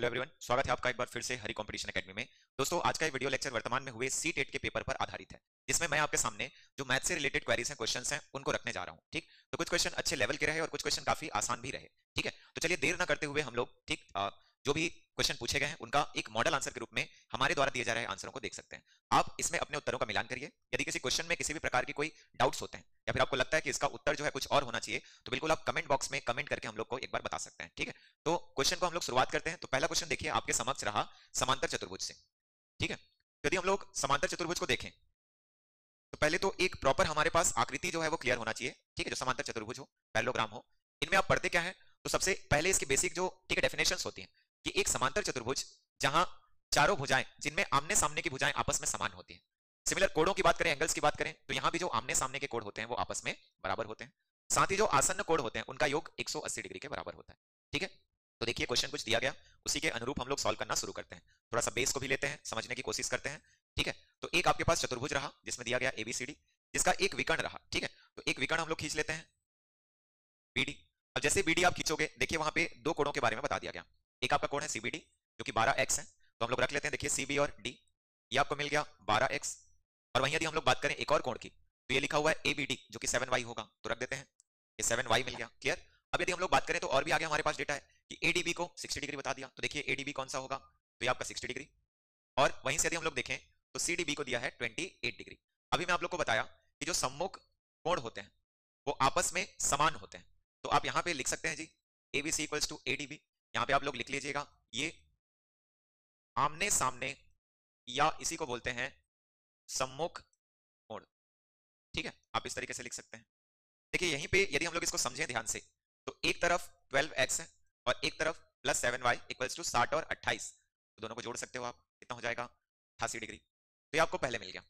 Hello everyone, स्वागत है आपका एक बार फिर से हरी कंपटीशन एकेडमी में। दोस्तों, आज का ये वीडियो लेक्चर वर्तमान में हुए सी टेट के पेपर पर आधारित है, जिसमें मैं आपके सामने जो मैथ से रिलेटेड क्वेरीज हैं, क्वेश्चंस हैं, उनको रखने जा रहा हूं। ठीक, तो कुछ क्वेश्चन अच्छे लेवल के रहे और कुछ क्वेश्चन काफी आसान भी रहे। ठीक है, तो चलिए देर ना करते हुए हम लोग जो भी क्वेश्चन पूछे गए हैं उनका एक मॉडल आंसर के रूप में हमारे द्वारा दिए जा रहे आंसरों को देख सकते हैं। आप इसमें अपने उत्तरों का मिलान करिए। यदि किसी क्वेश्चन में किसी भी प्रकार की कोई डाउट्स होते हैं या फिर आपको लगता है कि इसका उत्तर जो है कुछ और होना चाहिए, तो बिल्कुल आप कमेंट बॉक्स में कमेंट करके हम लोग को एक बार बता सकते हैं। ठीक है, तो क्वेश्चन को हम लोग शुरुआत करते हैं। तो पहला क्वेश्चन देखिए आपके समक्ष रहा समांतर चतुर्भुज से। ठीक है, यदि हम लोग समांतर चतुर्भुज को देखें तो पहले तो एक प्रॉपर हमारे पास आकृति जो है वो क्लियर होना चाहिए। ठीक है, जो समांतर चतुर्भुज हो, पैरेललोग्राम हो। इनमें आप पढ़ते क्या है, तो सबसे पहले इसकी बेसिक जो ठीक है डेफिनेशंस होती हैं कि एक समांतर चतुर्भुज जहां चारों भुजाएं जिनमें आमने सामने की भुजाएं आपस में समान होती हैं। सिमिलर कोणों की बात करें, एंगल्स की बात करें, तो यहां भी जो आमने सामने के कोण होते हैं वो आपस में बराबर होते हैं। साथ ही जो आसन्न कोण होते हैं उनका योग 180 डिग्री के बराबर होता है। ठीक है, तो देखिए क्वेश्चन कुछ दिया गया, उसी के अनुरूप हम लोग सॉल्व करना शुरू करते हैं। थोड़ा सा बेस को भी लेते हैं, समझने की कोशिश करते हैं। ठीक है, तो एक आपके पास चतुर्भुज रहा जिसमें दिया गया एबीसीडी, जिसका एक विकर्ण रहा। ठीक है, तो एक विकर्ण हम लोग खींच लेते हैं बीडी। अब जैसे बीडी आप खींचोगे, देखिए वहां पे दो कोणों के बारे में बता दिया गया। एक आपका कोण है सीबीडी जो कि 12x है, तो हम लोग रख लेते हैं। देखिए सीबी और डी, ये आपको मिल गया 12x। और वहीं यदि हम लोग बात करें एक और कोण की, तो ये लिखा हुआ है एबीडी जो कि 7y होगा, तो रख देते हैं, ये 7y मिल गया। क्लियर। अब यदि हम लोग बात करें तो और भी आगे हमारे पास डेटा है कि एडीबी को 60 डिग्री बता दिया, तो देखिए एडीबी कौन सा होगा, तो ये आपका 60 डिग्री। और वहीं से यदि हम लोग देखें तो सीडीबी को दिया है 28 डिग्री। अभी मैं आप लोग को बताया कि जो सम्मुख कोण होते हैं वो आपस में समान होते हैं, तो आप यहां पे लिख सकते हैं जी एबीसी इक्वल्स टू एडीबी। यहां पे आप लोग लिख लीजिएगा ये आमने सामने या इसी को बोलते हैं सम्मुख कोण। ठीक है, आप इस तरीके से लिख सकते हैं। देखिए यहीं पे यदि हम लोग इसको समझें ध्यान से, तो एक तरफ 12x है और एक तरफ प्लस 7y इक्वल्स टू 60 और 28, तो दोनों को जोड़ सकते हो आप, कितना हो जाएगा 88 डिग्री। तो ये आपको पहले मिल गया।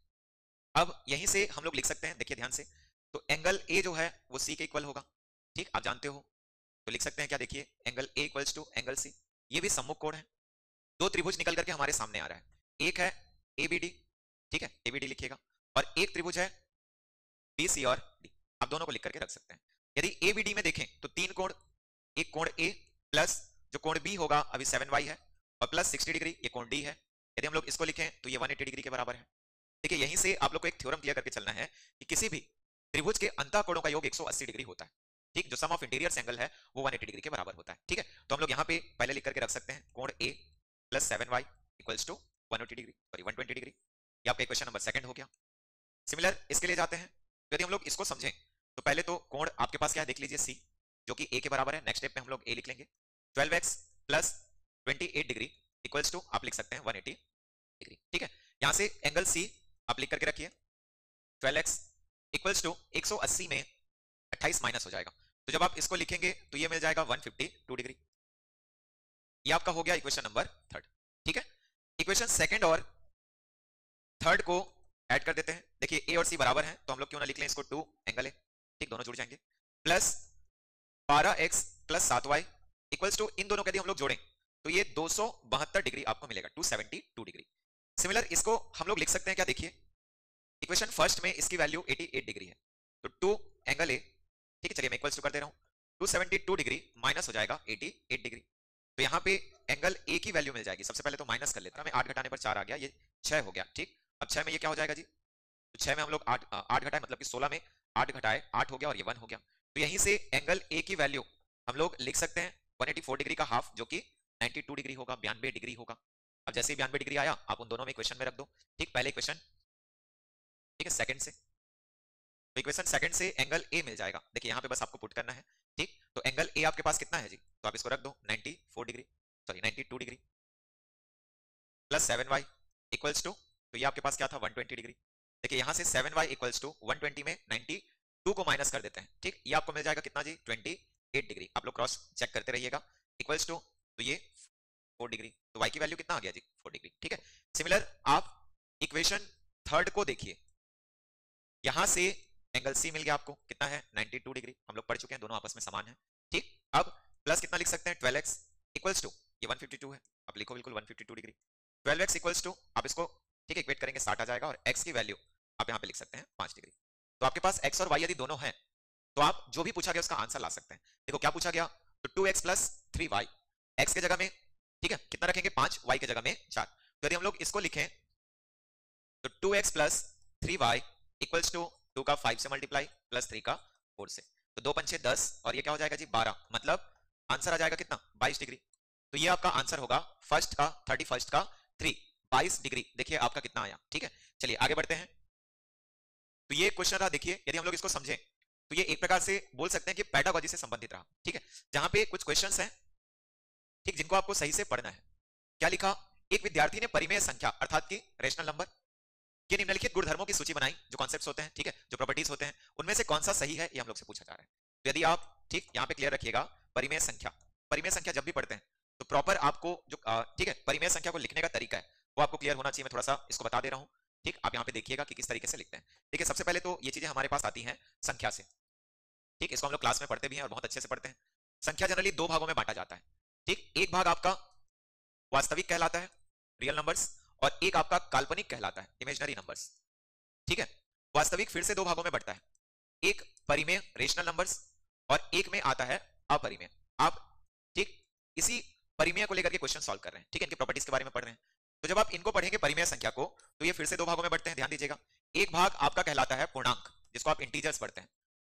अब यहीं से हम लोग लिख सकते हैं, देखिए ध्यान से, तो एंगल ए जो है वो सी के इक्वल होगा। ठीक, आप जानते हो, तो लिख सकते हैं क्या, देखिए angle A equals to angle C. ये भी सम्मुख कोण है, दो त्रिभुज निकल करके हमारे सामने आ रहा है, एक है एबीडी, ठीक है एबीडी लिखिएगा, और एक त्रिभुज है बीसी और डी। आप दोनों को लिख करके रख सकते हैं। यदि एबीडी में देखें तो तीन कोण, एक कोण ए प्लस जो कोण बी होगा अभी 7y है, और प्लस 60 डिग्री ये कोण डी है। यदि हम लोग इसको लिखें तो ये 180 डिग्री के बराबर है। देखिए यहीं से आप लोग को एक थ्योरम क्लियर करके चलना है कि किसी भी त्रिभुज के अंतः कोणों का योग 180 डिग्री होता है। ठीक, जो सम ऑफ इंटीरियर एंगल है वो 180 डिग्री के बराबर होता है। ठीक है, तो हम लोग यहाँ पे पहले लिख करके रख सकते हैं कोण A plus 7y equals to 180 degree, sorry 120 degree. ये आपका क्वेश्चन नंबर सेकंड हो गया। सिमिलर इसके लिए जाते हैं, तो यदि हम लोग इसको समझें तो पहले तो कोण आपके पास क्या है, देख लीजिए सी जो कि ए के बराबर है। नेक्स्ट स्टेप में हम लोग ए लिख लेंगे, 12x plus 28 degree equals to आप लिख सकते हैं 180 डिग्री। ठीक है, यहां से एंगल सी आप लिख करके रखिए, 12x इक्वल्स टू 180 में 28 माइनस हो जाएगा, तो जब आप इसको लिखेंगे तो ये मिल जाएगा 152 डिग्री। ये आपका हो गया इक्वेशन नंबर थर्ड। ठीक है, इक्वेशन सेकंड और थर्ड को ऐड कर देते हैं। देखिए ए और सी बराबर हैं, तो हम लोग क्यों ना लिख लें इसको 2 एंगल है। ठीक, दोनों जुड़ जाएंगे, plus 12x plus 7y equals to, इन दोनों को यदि हम लोग जोड़ें तो ये 272 डिग्री आपको मिलेगा, 272 डिग्री। सिमिलर इसको हम लोग लिख सकते हैं क्या, देखिए इक्वेशन फर्स्ट में इसकी वैल्यू 88 डिग्री है, तो 2 एंगल ए, ठीक है चलिए मैं इक्वल्स टू कर दे रहा हूं, 272 डिग्री माइनस हो जाएगा 88 डिग्री। तो यहाँ पे एंगल ए की वैल्यू मिल जाएगी। सबसे पहले तो माइनस कर लेता हूं मैं, 8 घटाने पर 4 आ गया, ये 6 हो गया। ठीक, अब 6 में ये क्या हो जाएगा जी, तो 6 में हम लोग 8 घटाए, मतलब कि 16 में 8 घटाए 8 हो गया और ये 1 हो गया। तो यहीं से एंगल ए की वैल्यू हम लोग लिख सकते हैं 184 डिग्री का हाफ, जो कि 92 डिग्री होगा, 92 डिग्री होगा। अब जैसे 92 डिग्री आया आप उन दोनों में इक्वेशन में रख दो। ठीक, पहले इक्वेशन, ठीक है सेकंड से, तो इक्वेशन सेकंड से एंगल ए मिल जाएगा। देखिए यहाँ पे बस आपको पुट करना है। ठीक, तो एंगल ए आपके पास कितना है जी, तो आप इसको रख दो 94 degree, sorry 92 degree plus 7y equals to, तो ये आपके पास क्या था 120 डिग्री। देखिए यहाँ से 7y इक्वल्स टू 120 में 92 को माइनस कर देते हैं। ठीक, ये आपको मिल जाएगा कितना जी 28 डिग्री। आप लोग क्रॉस चेक करते रहिएगा, इक्वल्स टू, तो ये 4 डिग्री, तो y की वैल्यू कितना आ गया जी 4 डिग्री। ठीक है, सिमिलर आप इक्वेशन थर्ड को देखिए, यहां से एंगल सी मिल गया आपको, कितना है 92 डिग्री, हम लोग पढ़ चुके हैं दोनों आपस में समान है। ठीक, अब प्लस कितना लिख सकते हैं 12x इक्वल्स टू, ये 152 है, आप लिखो बिल्कुल 152 डिग्री, 12x इक्वल्स टू, आप इसको ठीक है इक्वेट करेंगे 60 आ जाएगा, और x की वैल्यू आप यहाँ पे लिख सकते हैं 5 डिग्री। तो आपके पास x और y यदि दोनों हैं तो आप जो भी पूछा गया उसका आंसर ला सकते हैं। देखो क्या पूछा गया, तो 2x प्लस 3y, x के जगह में ठीक है, कितना रखेंगे 5, y की जगह में 4। तो यदि हम लोग इसको लिखें तो 2x plus 3y equals to 2 का 5 से मल्टीप्लाई प्लस 3 का 4 से, तो 2 पंचे 10 और ये क्या हो जाएगा जी 12, मतलब आंसर आ जाएगा कितना 22 डिग्री। तो ये आपका आंसर होगा फर्स्ट का 31 का 3 22 डिग्री। देखिए आपका कितना आया। ठीक है, चलिए आगे बढ़ते हैं। तो ये क्वेश्चन रहा, देखिए यदि हम लोग इसको समझें तो ये एक प्रकार से बोल सकते हैं कि पेडागोजी से संबंधित रहा। ठीक है, जहां पे कुछ क्वेश्चंस हैं ठीक जिनको आपको सही से पढ़ना है। क्या लिखा, एक विद्यार्थी ने परिमेय संख्या अर्थात कि रेशनल नंबर के निम्नलिखित गुणधर्मों की सूची बनाई, जो कॉन्सेप्ट्स होते हैं, ठीक है, जो प्रॉपर्टीज होते हैं, उनमें से कौन सा सही है ये हम लोग से पूछा जा रहा है। तो यदि आप ठीक यहां पे क्लियर रखिएगा, परिमेय संख्या जब भी पढ़ते हैं तो प्रॉपर आपको जो ठीक है परिमेय संख्या को लिखने का तरीका है वो आपको क्लियर होना चाहिए। मैं थोड़ा सा इसको बता दे रहा हूं। ठीक, आप यहां पे देखिएगा कि किस तरीके से लिखते हैं। ठीक है, सबसे पहले तो ये चीजें हमारे पास आती हैं संख्या से। ठीक, इसको हम लोग क्लास में पढ़ते भी हैं और बहुत अच्छे से पढ़ते हैं। संख्या जनरली दो भागों में बांटा जाता है। ठीक, एक भाग आपका वास्तविक कहलाता है, रियल नंबर्स, और एक आपका काल्पनिक कहलाता है, इमेजिनरी नंबर्स। ठीक है, वास्तविक फिर से दो भागों में बढ़ता है, एक परिमेय रेशनल नंबर्स और एक में आता है अपरिमेय। आप ठीक इसी परिमेय को लेकर के क्वेश्चन सॉल्व कर रहे हैं। ठीक है, इनकी प्रॉपर्टीज के बारे में पढ़ रहे हैं। तो जब आप इनको पढ़ेंगे परिमेय संख्या को तो ये फिर से दो भागों में बढ़ते हैं, ध्यान दीजिएगा। एक भाग आपका कहलाता है पूर्णांक जिसको आप इंटीजर्स पढ़ते हैं,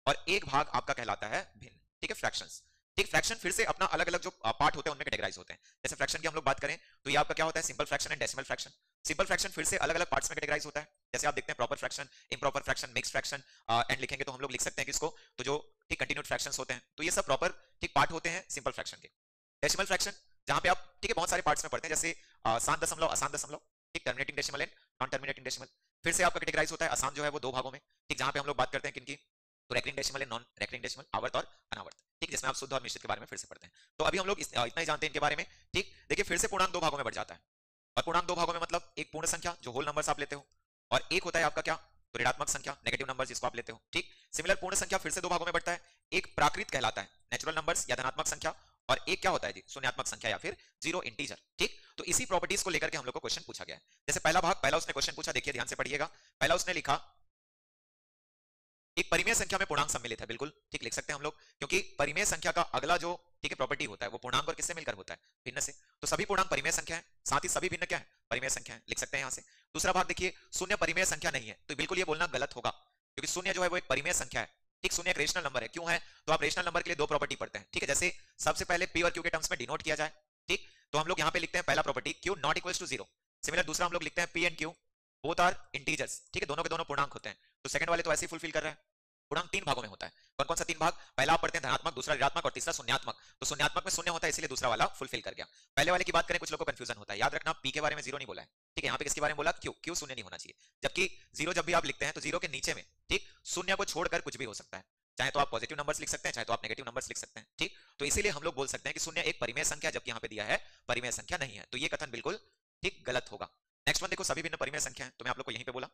और एक भाग आपका कहलाता है भिन्न। ठीक है, फ्रैक्शंस। ठीक, फ्रैक्शन फिर से अपना अलग अलग जो पार्ट होते हैं उनमें कैटेगराइज होते हैं। जैसे फ्रैक्शन की हम लोग बात करें तो ये आपका क्या होता है, simple fraction and decimal fraction. Simple fraction फिर से अलग अलग पार्ट्स में कैटेगराइज होता है। जैसे आप देखते हैं proper fraction, improper fraction, mixed fraction, and लिखेंगे तो हम लोग लिख सकते हैं किसको, तो जो ठीक कंटिन्यूड फ्रैक्शंस होते हैं, तो ये सब प्रॉपर ठीक पार्ट होते हैं सिंपल फ्रैक्शन के। डेसिमल फ्रैक्शन जहां पे आप ठीक है बहुत सारे पार्ट्स में पढ़ते हैं, जैसे सात दशमलव, असांत दशमलव, ठीक, terminating decimal and non terminating decimal. फिर से आपका कैटेगराइज होता है असांत जो है वो दो भागों में। ठीक, जहां पे हम लोग बात करते हैं किनकी, तो recurring decimal and non recurring decimal, आवर्त और अनावर्त। ठीक, जिसमें आप शुद्ध और मिश्रित के बारे में फिर से पढ़ते हैं। तो अभी हम लोग इतना ही जानते हैं इनके बारे में। ठीक, देखिए फिर से पूर्णांक दो भागों में बढ़ जाता है, और पूर्णांक दो भागों में मतलब एक पूर्ण संख्या जो होल नंबर्स आप लेते हो, और एक होता है आपका क्या, तो ऋणात्मक संख्या, नेगेटिव नंबर्स जिसको आप लेते हो। ठीक, सिमिलर पूर्ण संख्या फिर से दो भागों में बढ़ता है, एक प्राकृत कहलाता है, नेचुरल नंबर्स या धनात्मक संख्या, और एक क्या होता है जी, शून्यात्मक संख्या या फिर जीरो इंटीजर। ठीक, तो इसी प्रॉपर्टीज को लेकर के हम लोग को क्वेश्चन पूछा गया है। जैसे पहला भाग, पहला उसने क्वेश्चन पूछा, देखिए ध्यान से पढ़िएगा। पहला उसने लिखा एक परिमेय संख्या में पूर्णांक सम्मिलित है, बिल्कुल ठीक लिख सकते हैं हम लोग, क्योंकि परिमेय संख्या का अगला जो ठीक है प्रॉपर्टी होता है वो पूर्णांक और किससे मिलकर होता है, भिन्न से। तो सभी पूर्णांक परिमेय संख्या है, साथ ही सभी भिन्न क्या है, परिमेय संख्या है, लिख सकते हैं यहां से। दूसरा भाग देखिए, शून्य परिमेय संख्या नहीं है, तो बिल्कुल ये बोलना गलत होगा, क्योंकि शून्य जो है वो एक परिमेय संख्या है। ठीक, शून्य एक रेशनल नंबर है, क्यों है, तो आप रेशनल नंबर के लिए दो प्रॉपर्टी पढ़ते हैं। ठीक है, जैसे सबसे पहले पी और क्यू के टर्म्स में डिनोट किया जाए। ठीक, तो हम लोग यहाँ पे लिखते हैं पहला property q not equals to zero. Similar दूसरा हम लोग लिखते हैं p and q both are integers. ठीक है, दोनों के दोनों पूर्णांक होते हैं। तो सेकंड वाले तो ऐसे ही फुलफिल कर रहा है। पूर्णांक तीन भागों में होता है, कौन कौन सा तीन भाग, पहला आप पढ़ते हैं धनात्मक, दूसरा ऋणात्मक और तीसरा शून्यात्मक। तो शून्यात्मक में शून्य होता है इसलिए दूसरा वाला फुलफिल कर गया। पहले वाले की बात करें, कुछ लोगों को कंफ्यूजन होता है, याद रखना पी के बारे में जीरो नहीं बोला है। ठीक है, यहाँ पे किसके बारे में बोला, क्यू, क्यू शून्य नहीं होना चाहिए। जबकि जीरो जब भी आप लिखते हैं तो जीरो के नीचे में ठीक शून्य को छोड़कर कुछ भी हो सकता है, चाहे तो आप पॉजिटिव नंबर्स लिख सकते हैं, चाहे तो आप नेगेटिव नंबर्स लिख सकते हैं। ठीक, तो इसीलिए हम लोग बोल सकते हैं कि शून्य एक परिमेय संख्या, जबकि यहाँ पे दिया है परिमेय संख्या नहीं है, तो ये कथन बिल्कुल ठीक गलत होगा। नेक्स्ट वन देखो, सभी भिन्न परिमेय संख्या है, तो मैं आप लोग को यहीं पे बोला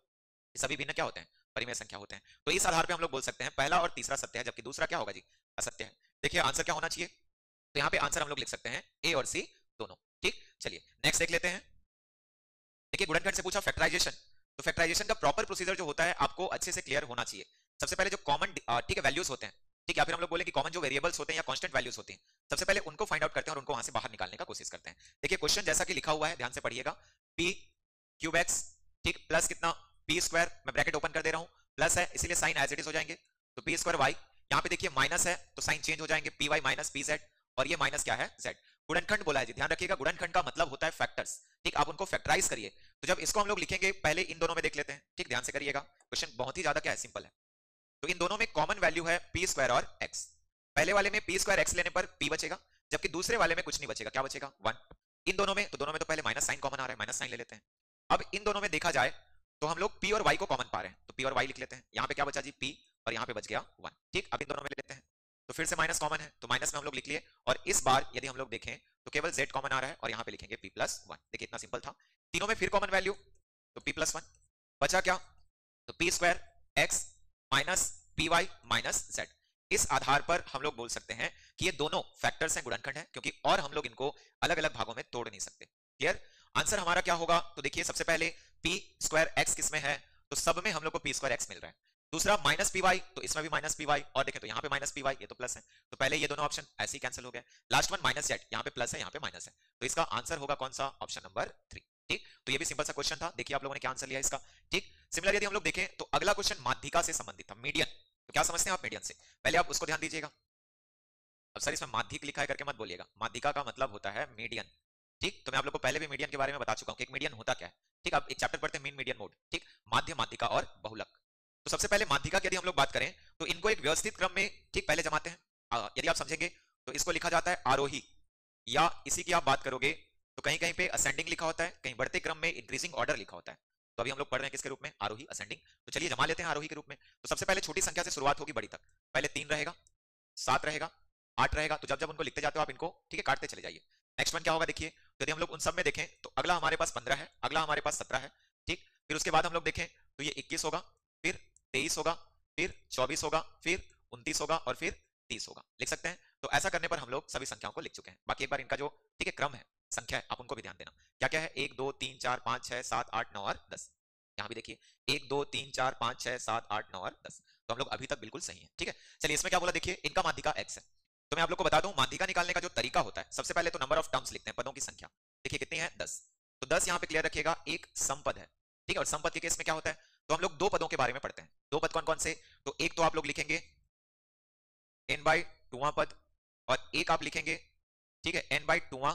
सभी भिन्न क्या होते हैं, परिमेय संख्या होते हैं। तो इस आधार पे हम लोग बोल सकते हैं पहला और तीसरा सत्य है, जबकि दूसरा क्या होगा जी, असत्य है। देखिए आंसर क्या होना चाहिए, तो यहाँ पे आंसर हम लोग लिख सकते हैं ए और सी दोनों। ठीक, चलिए नेक्स्ट देख लेते हैं। देखिए गुणनखंड से पूछा फैक्टराइजेशन, तो फैक्टराइजेशन का प्रॉपर प्रोसीजर जो होता है आपको अच्छे से क्लियर होना चाहिए। सबसे पहले जो कॉमन ठीक है वैल्यूज होते हैं, ठीक है, या फिर हम लोग बोले कि कॉमन जो वेरिएबल्स होते हैं या कांस्टेंट वैल्यूज होती हैं, सबसे पहले उनको फाइंड आउट करते हैं और उनको वहां से बाहर निकालने का कोशिश करते हैं। देखिए क्वेश्चन जैसा कि लिखा हुआ है, ध्यान से पढ़िएगा, पी क्यूब एक्स ठीक प्लस कितना पी स्क्वायर, मैं ब्रैकेट ओपन कर दे रहा हूं, प्लस है इसीलिए साइन एज इट इज हो जाएंगे, तो पी स्क्वायर वाई, यहाँ पे देखिए माइनस है तो साइन चेंज हो जाएंगे, p y minus p z, और ये माइनस क्या है जेड। गुणनखंड बोला है जी, ध्यान रखिएगा गुणनखंड का मतलब होता है फैक्टर्स। ठीक, आप उनको फैक्टराइज करिए। तो जब इसको हम लोग लिखेंगे पहले इन दोनों में देख लेते हैं। ठीक, ध्यान से करिएगा, क्वेश्चन बहुत ही ज्यादा क्या है, सिंपल है। तो इन दोनों में कॉमन वैल्यू है पी स्क्वायर और एक्स। पहले वाले में पी स्क्वायर एक्स लेने पर पी बचेगा, जबकि दूसरे वाले में कुछ नहीं बचेगा, क्या बचेगा 1। इन दोनों में तो पहले माइनस साइन कॉमन आ रहा है, माइनस साइन ले लेते हैं। अब इन दोनों में देखा जाए तो हम लोग p और y को कॉमन पा रहे हैं, तो p और y लिख लेते हैं। यहाँ पे क्या बचा जी p, और यहाँ पे बच गया 1। ठीक, अब इन दोनों में ले लेते हैं, तो फिर से माइनस कॉमन है, तो माइनस में हम लोग लिख लिए, और इस बार यदि हम लोग देखें तो केवल z कॉमन आ रहा है, और यहाँ पे लिखेंगे p प्लस 1। देखिए इतना सिंपल था। तीनों में फिर कॉमन वैल्यू, तो p प्लस 1 बचा क्या, तो p square x minus p y minus z. इस आधार पर हम लोग बोल सकते हैं कि ये दोनों फैक्टर्स हैं, गुणनखंड है, क्योंकि और हम लोग इनको अलग अलग भागों में तोड़ नहीं सकते। क्लियर, आंसर हमारा क्या होगा, तो देखिए सबसे पहले पी स्क्वायर एक्स किस में है, तो सब में हम लोग को पी स्क्वायर एक्स मिल रहा है। दूसरा माइनस पी वाई, तो इसमें भी माइनस पी वाई, और देखें तो यहाँ पे माइनस पी वाई, ये तो प्लस है, तो पहले ये दोनों ऑप्शन ऐसे ही कैंसिल हो गए। लास्ट वन माइनस जेड, यहाँ पे प्लस है यहाँ पे माइनस है, तो इसका आंसर होगा कौन सा, ऑप्शन नंबर 3। ठीक, तो ये भी सिंपल सा क्वेश्चन था, देखिए आप लोगों ने क्या आंसर लिया इसका। ठीक, सिमिलर यदि हम लोग देखें तो अगला क्वेश्चन माध्यिका से संबंधित था, मीडियन। तो क्या समझते हैं आप मीडियन से, पहले आप उसको ध्यान दीजिएगा। अब सर इसमें माध्यिक लिखा है करके मत बोलिएगा, माध्यिका का मतलब होता है मीडियन। ठीक, तो मैं आप लोगों को पहले भी मीडियन के बारे में बता चुका हूं कि एक मीडियन होता क्या है। ठीक, आप एक चैप्टर पढ़ते हैं मीन मीडियन मोड। ठीक, माध्य, माध्यिका और बहुलक। तो सबसे पहले माध्यिका की यदि हम लोग बात करें तो इनको एक व्यवस्थित क्रम में ठीक पहले जमाते हैं। यदि आप समझेंगे तो इसको लिखा जाता है आरोही, या इसी की आप बात करोगे तो कहीं कहीं पे असेंडिंग लिखा होता है, कहीं बढ़ते क्रम में इंक्रीजिंग ऑर्डर लिखा होता है। तो अभी हम लोग पढ़ रहे हैं किसके रूप में, आरोही असेंडिंग। तो चलिए जमा लेते हैं आरोही के रूप में। तो सबसे पहले छोटी संख्या से शुरुआत होगी बड़ी तक, पहले 3 रहेगा, 7 रहेगा, 8 रहेगा, तो जब जब उनको लिखते जाते हो आप इनको ठीक है काटते चले जाइए। नेक्स्ट वन क्या होगा देखिए, तो यदि हम लोग उन सब में देखें तो अगला हमारे पास 15 है, अगला हमारे पास 17 है। ठीक, फिर उसके बाद हम लोग देखें तो ये 21 होगा, फिर 23 होगा, फिर 24 होगा, फिर 29 होगा और फिर 30 होगा, लिख सकते हैं। तो ऐसा करने पर हम लोग सभी संख्याओं को लिख चुके हैं। बाकी एक बार इनका जो ठीक है क्रम है, संख्या है, आप उनको भी ध्यान देना क्या क्या है, 1 2 3 4 5 6 7 8 9 और 10। यहाँ भी देखिए 1 2 3 4 5 6 7 8 9 और 10, तो हम लोग अभी तक बिल्कुल सही है। ठीक है, चलिए इसमें क्या बोला देखिए, इनका माध्यिका x है। तो मैं आप लोग को बता दूं माध्यिका निकालने का जो तरीका होता है, सबसे पहले तो नंबर ऑफ टर्म्स लिखते हैं, पदों की संख्या। देखिए कितनी है, 10। तो 10 यहाँ पे क्लियर रखिएगा, एक समपद है। ठीक है, और समपद के केस में क्या होता है, तो हम लोग दो पदों के बारे में पढ़ते हैं। दो पद कौन कौन से, तो एक तो आप लोग लिखेंगे n/2वां पद, और एक आप लिखेंगे ठीक है n/2वां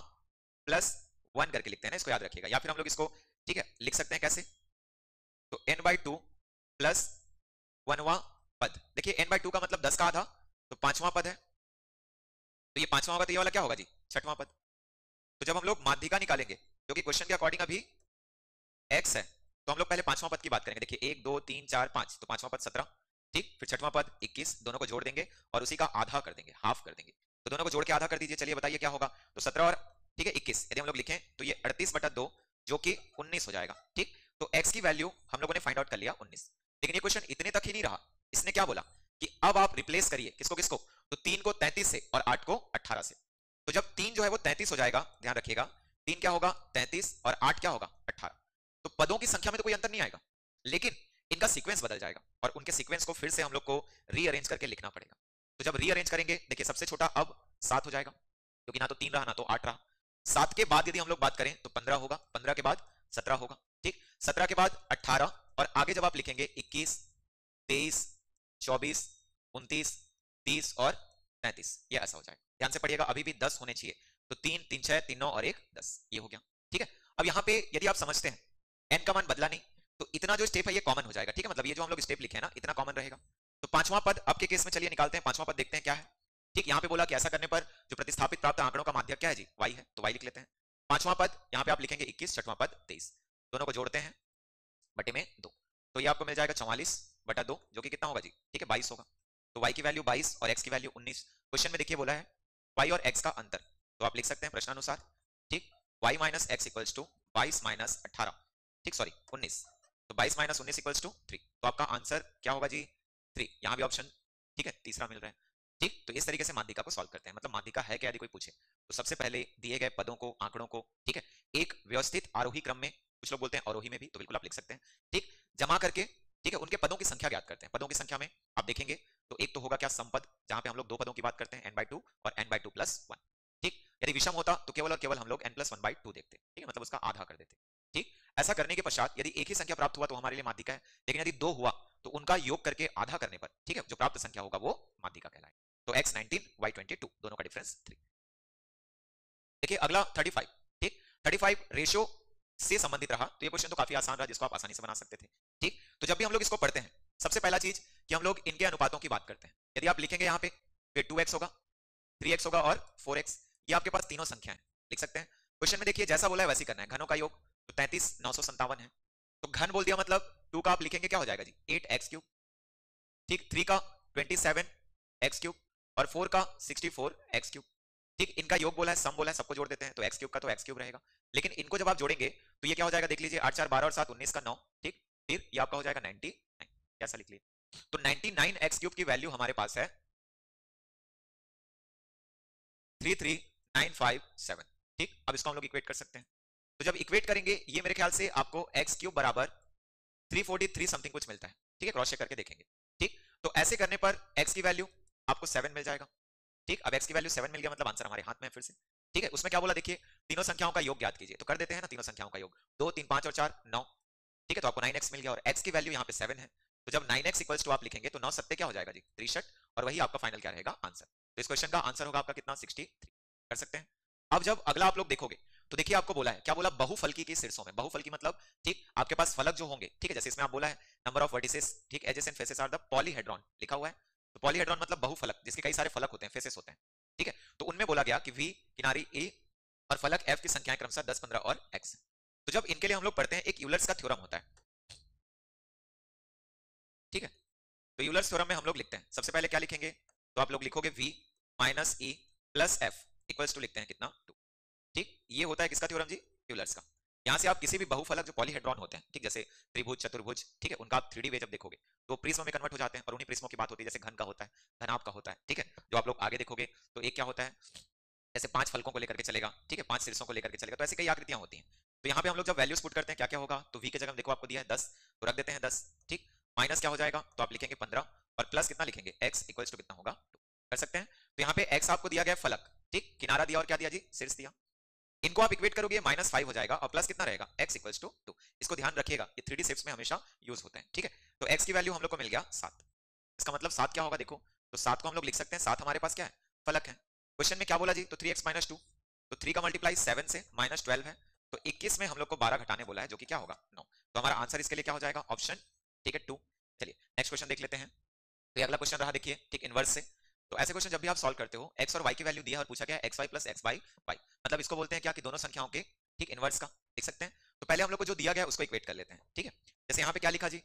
प्लस 1 करके लिखते हैं ना, इसको याद रखिएगा। या फिर हम लोग इसको ठीक है लिख सकते हैं कैसे, तो n/2 प्लस 1वां पद। देखिए n/2 का मतलब 10 का आधा, तो 5वां पद है, तो ये 5वां होगा, तो ये वाला क्या होगा जी, 6वां पद। तो जब हम लोग माध्यिका निकालेंगे जो कि क्वेश्चन के अकॉर्डिंग अभी x है, तो हम लोग पहले 5वां पद की बात करेंगे। देखिए 1 2 3 4 5, तो 5वां पद 17, ठीक, फिर 6वां पद 21, दोनों को जोड़ देंगे और उसी का आधा कर देंगे, हाफ कर देंगे। तो दोनों को जोड़ के आधा कर दीजिए, चलिए बताइए क्या होगा, तो 17 और ठीक है 21 यदि हम लोग लिखें तो ये 38/2 जो कि 19 हो जाएगा। ठीक, तो x की वैल्यू हम लोगों ने फाइंड आउट कर लिया 19। लेकिन ये क्वेश्चन इतने तक ही नहीं रहा, इसने क्या बोला कि अब आप रिप्लेस करिए किसको किसको, तो 3 को 33 से और 8 को 18 से। तो जब 3 जो है वो 33 हो जाएगा, ध्यान रखिएगा 3 क्या होगा 33 और 8 क्या होगा 18। तो पदों की संख्या में तो कोई अंतर नहीं आएगा, लेकिन इनका सीक्वेंस बदल जाएगा और उनके सीक्वेंस को फिर से हम लोग को रीअरेंज करके लिखना पड़ेगा। तो जब रीअरेंज करेंगे देखिए सबसे छोटा अब 7 हो जाएगा, क्योंकि ना तो 3 रहा ना तो 8 रहा। 7 के बाद यदि हम लोग बात करें तो 15 होगा, 15 के बाद 17 होगा, ठीक, 17 के बाद 18, और आगे जब आप लिखेंगे 21 23 24 29 30 और 33, ये ऐसा हो जाएगा। ध्यान से पढ़िएगा, अभी भी 10 होने चाहिए, तो 3 3 6 3 9 और 1 10, ये हो गया। ठीक है, अब यहाँ पे यदि आप समझते हैं n का मान बदला नहीं, तो इतना जो स्टेप है ये कॉमन हो जाएगा। ठीक है, मतलब ये जो हम लोग स्टेप लिखे हैं ना इतना कॉमन रहेगा। तो 5वां पद आपके केस में चलिए निकालते हैं, 5वां पद देखते हैं क्या है। ठीक, यहाँ पे बोला कि ऐसा करने पर जो प्रतिस्थापित प्राप्त आंकड़ों का माध्यक क्या है जी, y है, तो y लिख लेते हैं। 5वां पद यहाँ पे आप लिखेंगे 21, 6वां पद 23, दोनों को जोड़ते हैं बटे में 2, तो ये आपको मिल जाएगा 44/2 जो कि कितना होगा जी, ठीक है 22 होगा। तो y की वैल्यू 22 और x की वैल्यू 19। क्वेश्चन में देखिए बोला है y और x का अंतर, तो आप लिख सकते हैं प्रश्नानुसार, ठीक, y minus x equals to 22 minus 18, ठीक सॉरी 19, तो 22 माइनस 19 इक्वल्स टू 3, तो आपका आंसर क्या होगा जी 3। यहाँ भी ऑप्शन ठीक है तीसरा मिल रहा है। ठीक, तो इस तरीके से माध्यिका को सॉल्व करते हैं, मतलब माध्यिका है क्या यदि कोई पूछे, तो सबसे पहले दिए गए पदों को आंकड़ों को ठीक है एक व्यवस्थित आरोही क्रम में, कुछ लोग बोलते हैं अवरोही में भी, तो बिल्कुल आप लिख सकते हैं, ठीक, जमा करके ठीक है उनके पदों की संख्या ज्ञात करते हैं। पदों की संख्या में आप देखेंगे तो एक तो होगा क्या संपद, जहां पे हम लोग दो पदों की बात करते हैं n/2 और n/2 प्लस 1। ठीक, यदि विषम होता तो केवल और केवल हम लोग n+1/2 देखते, ठीक है, मतलब उसका आधा कर देते। ठीक, ऐसा करने के पश्चात यदि एक ही संख्या प्राप्त हुआ तो हमारे लिए माध्यिका है, लेकिन यदि दो हुआ तो उनका योग करके आधा करने पर ठीक है जो प्राप्त संख्या होगा वो माध्यिका कहलाए। तो x19 y22 दोनों का डिफरेंस 3। देखिए अगला 35, ठीक, 35 रेशियो से संबंधित रहा, तो ये क्वेश्चन तो काफी आसान रहा जिसको आप आसानी से बना सकते थे। ठीक, तो जब भी हम लोग इसको पढ़ते हैं सबसे पहला चीज कि हम लोग इनके अनुपातों की बात करते हैं। यदि आप लिखेंगे यहाँ पे फिर 2x होगा, 3x होगा और 4x, ये आपके पास तीनों संख्याएं लिख सकते हैं। क्वेश्चन में देखिए जैसा बोला है वैसे करना है, घनों का योग तो 33 957 है, तो घन बोल दिया मतलब 2 का आप लिखेंगे क्या हो जाएगा जी 8x3, ठीक, 3 का 27x3 और 4 का 64x3। ठीक, इनका योग बोला है, सम बोला है, सबको जोड़ देते हैं तो x3 का तो x3 रहेगा, लेकिन इनको जब आप जोड़ेंगे तो ये क्या हो जाएगा देख लीजिए 8 4 12 और 7 19 का 9, ठीक, फिर ये आपका हो जाएगा 99, कैसा लिख लिए, तो 99x3 की वैल्यू हमारे पास है 33957। ठीक, अब इसको हम लोग इक्वेट कर सकते हैं, तो जब इक्वेट करेंगे ये मेरे ख्याल से आपको x3 बराबर 343 समथिंग कुछ मिलता है। ठीक है, क्रॉस चेक करके देखेंगे, तो ऐसे करने पर x की वैल्यू आपको 7 मिल जाएगा। ठीक, अब x की वैल्यू 7 मिल गया, मतलब आंसर हमारे हाथ में है फिर से। ठीक है, उसमें क्या बोला देखिए, तीनों संख्याओं का योग ज्ञात कीजिए, तो कर देते हैं ना तीनों संख्याओं का योग, 2 3 5 और 4 9। ठीक है, तो आपको 9x मिल गया और x की वैल्यू यहाँ पे 7 है, तो जब 9x इक्वल्स टू आप लिखेंगे तो 9 सत्ते क्या हो जाएगा जी 63, और वही आपका फाइनल क्या रहेगा आंसर। तो इस क्वेश्चन का आंसर होगा आपका कितना 63, कर सकते हैं। अब जब अगला आप लोग देखोगे तो देखिए आपको बोला है, क्या बोला, बहुफलकी के शीर्षों में, बहुफलकी मतलब ठीक आपके पास फलक जो होंगे, ठीक है, जैसे इसमें आप बोला है नंबर ऑफ वर्टिसेस, ठीक, edges and faces are the polyhedron लिखा हुआ है, तो पॉलीहेड्रॉन मतलब बहुफलक जिसके कई सारे फलक होते हैं, फेसेस होते हैं। ठीक है, तो उनमें बोला गया कि v किनारी a और फलक f की संख्याएं क्रमशः 10 15 और x। तो जब इनके लिए हम लोग पढ़ते हैं एक यूलर्स का थ्योरम होता है। ठीक है, तो यूलर्स थ्योरम में हम लोग लिखते हैं, सबसे पहले क्या लिखेंगे, तो आप लोग लिखोगे v minus e plus f equals to लिखते हैं कितना 2। ठीक, ये होता है किसका थ्योरम जी, यूलर्स का। यहां से आप किसी भी बहुफलक जो पॉलीहेड्रॉन होते हैं, ठीक, जैसे त्रिभुज चतुर्भुज, ठीक है, उनका आप 3D वे जब देखोगे तो प्रिज्म में कन्वर्ट हो जाते हैं, और उन्हीं प्रिज्मों की बात होती है, जैसे घन का होता है, घनाभ का होता है। ठीक है, जो आप लोग आगे देखोगे तो एक क्या होता है, जैसे 5 फलकों को लेकर के चलेगा, ठीक है, 5 शीर्षों को लेकर के चलेगा, तो ऐसे कई आकृतियां होती हैं। तो यहाँ पे हम लोग जब वैल्यूज पुट करते हैं क्या क्या होगा, तो v के जगह देखो आपको दिया है 10, तो रख देते हैं 10। ठीक, माइनस क्या हो जाएगा, तो आप लिखेंगे 15, और प्लस कितना लिखेंगे, x इक्वल्स टू कितना होगा 2, कर सकते हैं। तो यहाँ पे x आपको दिया गया फलक, ठीक, किनारा दिया और क्या दिया जी, शीर्ष दिया, इनको आप इक्वेट करोगे -5 हो जाएगा, और प्लस कितना रहेगा, x इक्वल्स टू 2। इसको ध्यान रखिएगा, ये 3D शेप्स में हमेशा यूज होते हैं। ठीक है, तो x की वैल्यू हम लोग को मिल गया 7, इसका मतलब 7 क्या होगा देखो, तो 7 को हम लोग लिख सकते हैं, 7 हमारे पास क्या है, फलक है। क्वेश्चन में क्या बोला जी, तो 3x - 2, तो 3 का मल्टीप्लाई 7 से -12 है, तो 21 में हम लोग को 12 घटाने बोला है, जो कि क्या होगा 9, तो हमारा आंसर इसके लिए क्या हो जाएगा ऑप्शन, ठीक है 2। चलिए नेक्स्ट क्वेश्चन देख लेते हैं। तो ये अगला क्वेश्चन रहा देखिए, ठीक, इनवर्स से। तो ऐसे क्वेश्चन जब भी आप सॉल्व करते हो, x और y की वैल्यू दी है और पूछा गया है xy plus x by y, मतलब इसको बोलते हैं क्या कि दोनों संख्याओं के ठीक इनवर्स का लिख सकते हैं। तो पहले हम लोग को जो दिया गया है उसको इक्वेट कर लेते हैं। ठीक है, जैसे यहाँ पे क्या लिखा जी,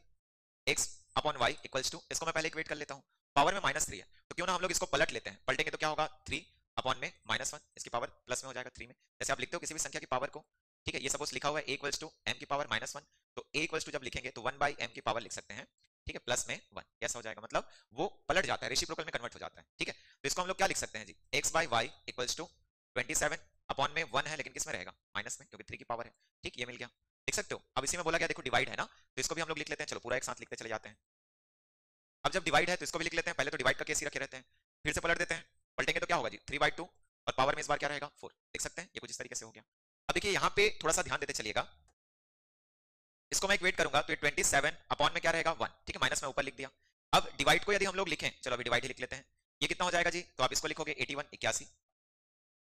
x upon y equals to, इसको मैं पहले इक्वेट कर लेता हूँ, पावर में -3 है, तो क्यों ना हम लोग इसको पलट लेते हैं, पलटेंगे तो क्या होगा 3 अपॉन में -1, इसकी पावर प्लस में हो जाएगा 3 में, जैसे आप लिखते हो किसी भी संख्या की पावर को। ठीक है, ये सपोज लिखा हुआ है a इक्वल्स टू m की पावर -1, तो a इक्वल्स टू जब लिखेंगे तो 1 बाई m की पावर लिख सकते हैं, ठीक है, प्लस में 1, ऐसा हो जाएगा, मतलब वो पलट जाता है, रेसिप्रोकल में कन्वर्ट हो जाता है। ठीक है, तो इसको हम लोग क्या लिख सकते हैं जी, x by y equals to 27 upon में 1 है, लेकिन किस में रहेगा, माइनस में, क्योंकि 3 की पावर है। ठीक, ये मिल गया, लिख सकते हो। अब इसी में बोला गया देखो डिवाइड है ना, तो इसको भी हम लोग लिख लेते हैं, चलो पूरा एक साथ लिखते चले जाते हैं। अब जब डिवाइड है तो इसको भी लिख लेते हैं, पहले तो डिवाइड का केस ही रखे रहते हैं, फिर से पलट देते हैं, पलटेंगे तो क्या होगा जी 3/2, और पावर में इस बार क्या रहेगा 4, लिख सकते हैं, ये कुछ इस तरीके से हो गया। अब देखिए यहाँ पे थोड़ा सा ध्यान देते चलिएगा, इसको मैं इक्वेट करूंगा तो ये 27 अपॉन में क्या रहेगा 1, ठीक है, माइनस में ऊपर लिख दिया। अब डिवाइड को यदि हम लोग लिखें, चलो अभी डिवाइड ही लिख लेते हैं, ये कितना हो जाएगा जी, तो आप इसको लिखोगे 81 81,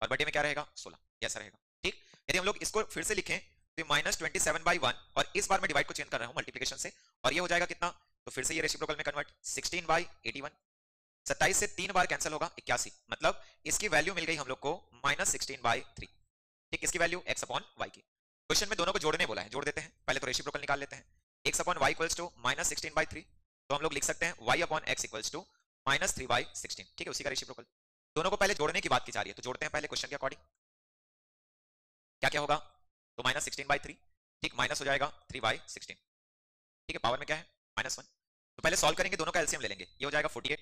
और बटे में क्या रहेगा 16, ऐसा रहेगा। ठीक, यदि हम लोग इसको फिर से लिखें तो -27/1, और इस बार मैं डिवाइड को चेंज कर रहा हूं मल्टीप्लिकेशन से, और ये हो जाएगा कितना, तो फिर से ये रेसिप्रोकल में कन्वर्ट, 16/81, 27 से 3 बार कैंसिल होगा 81, मतलब इसकी वैल्यू मिल गई हम लोग को -16/3। ठीक, इसकी वैल्यू x अपॉन y की। क्वेश्चन में दोनों को जोड़ने बोला है, जोड़ देते हैं, पहले तो रेसिप्रोकल निकाल लेते हैं, x upon y equals to -16/3, तो हम लोग लिख सकते हैं y upon x equals to -3/16। ठीक है, उसी का रेसिप्रोकल, दोनों को पहले जोड़ने की बात की जा रही है, तो जोड़ते हैं पहले क्वेश्चन के अकॉर्डिंग, क्या क्या होगा, तो -16/3, ठीक, माइनस हो जाएगा 3/16, ठीक है, पावर में क्या है -1, तो पहले सॉल्व करेंगे, दोनों का एलसीएम ले लेंगे, ये हो जाएगा 48,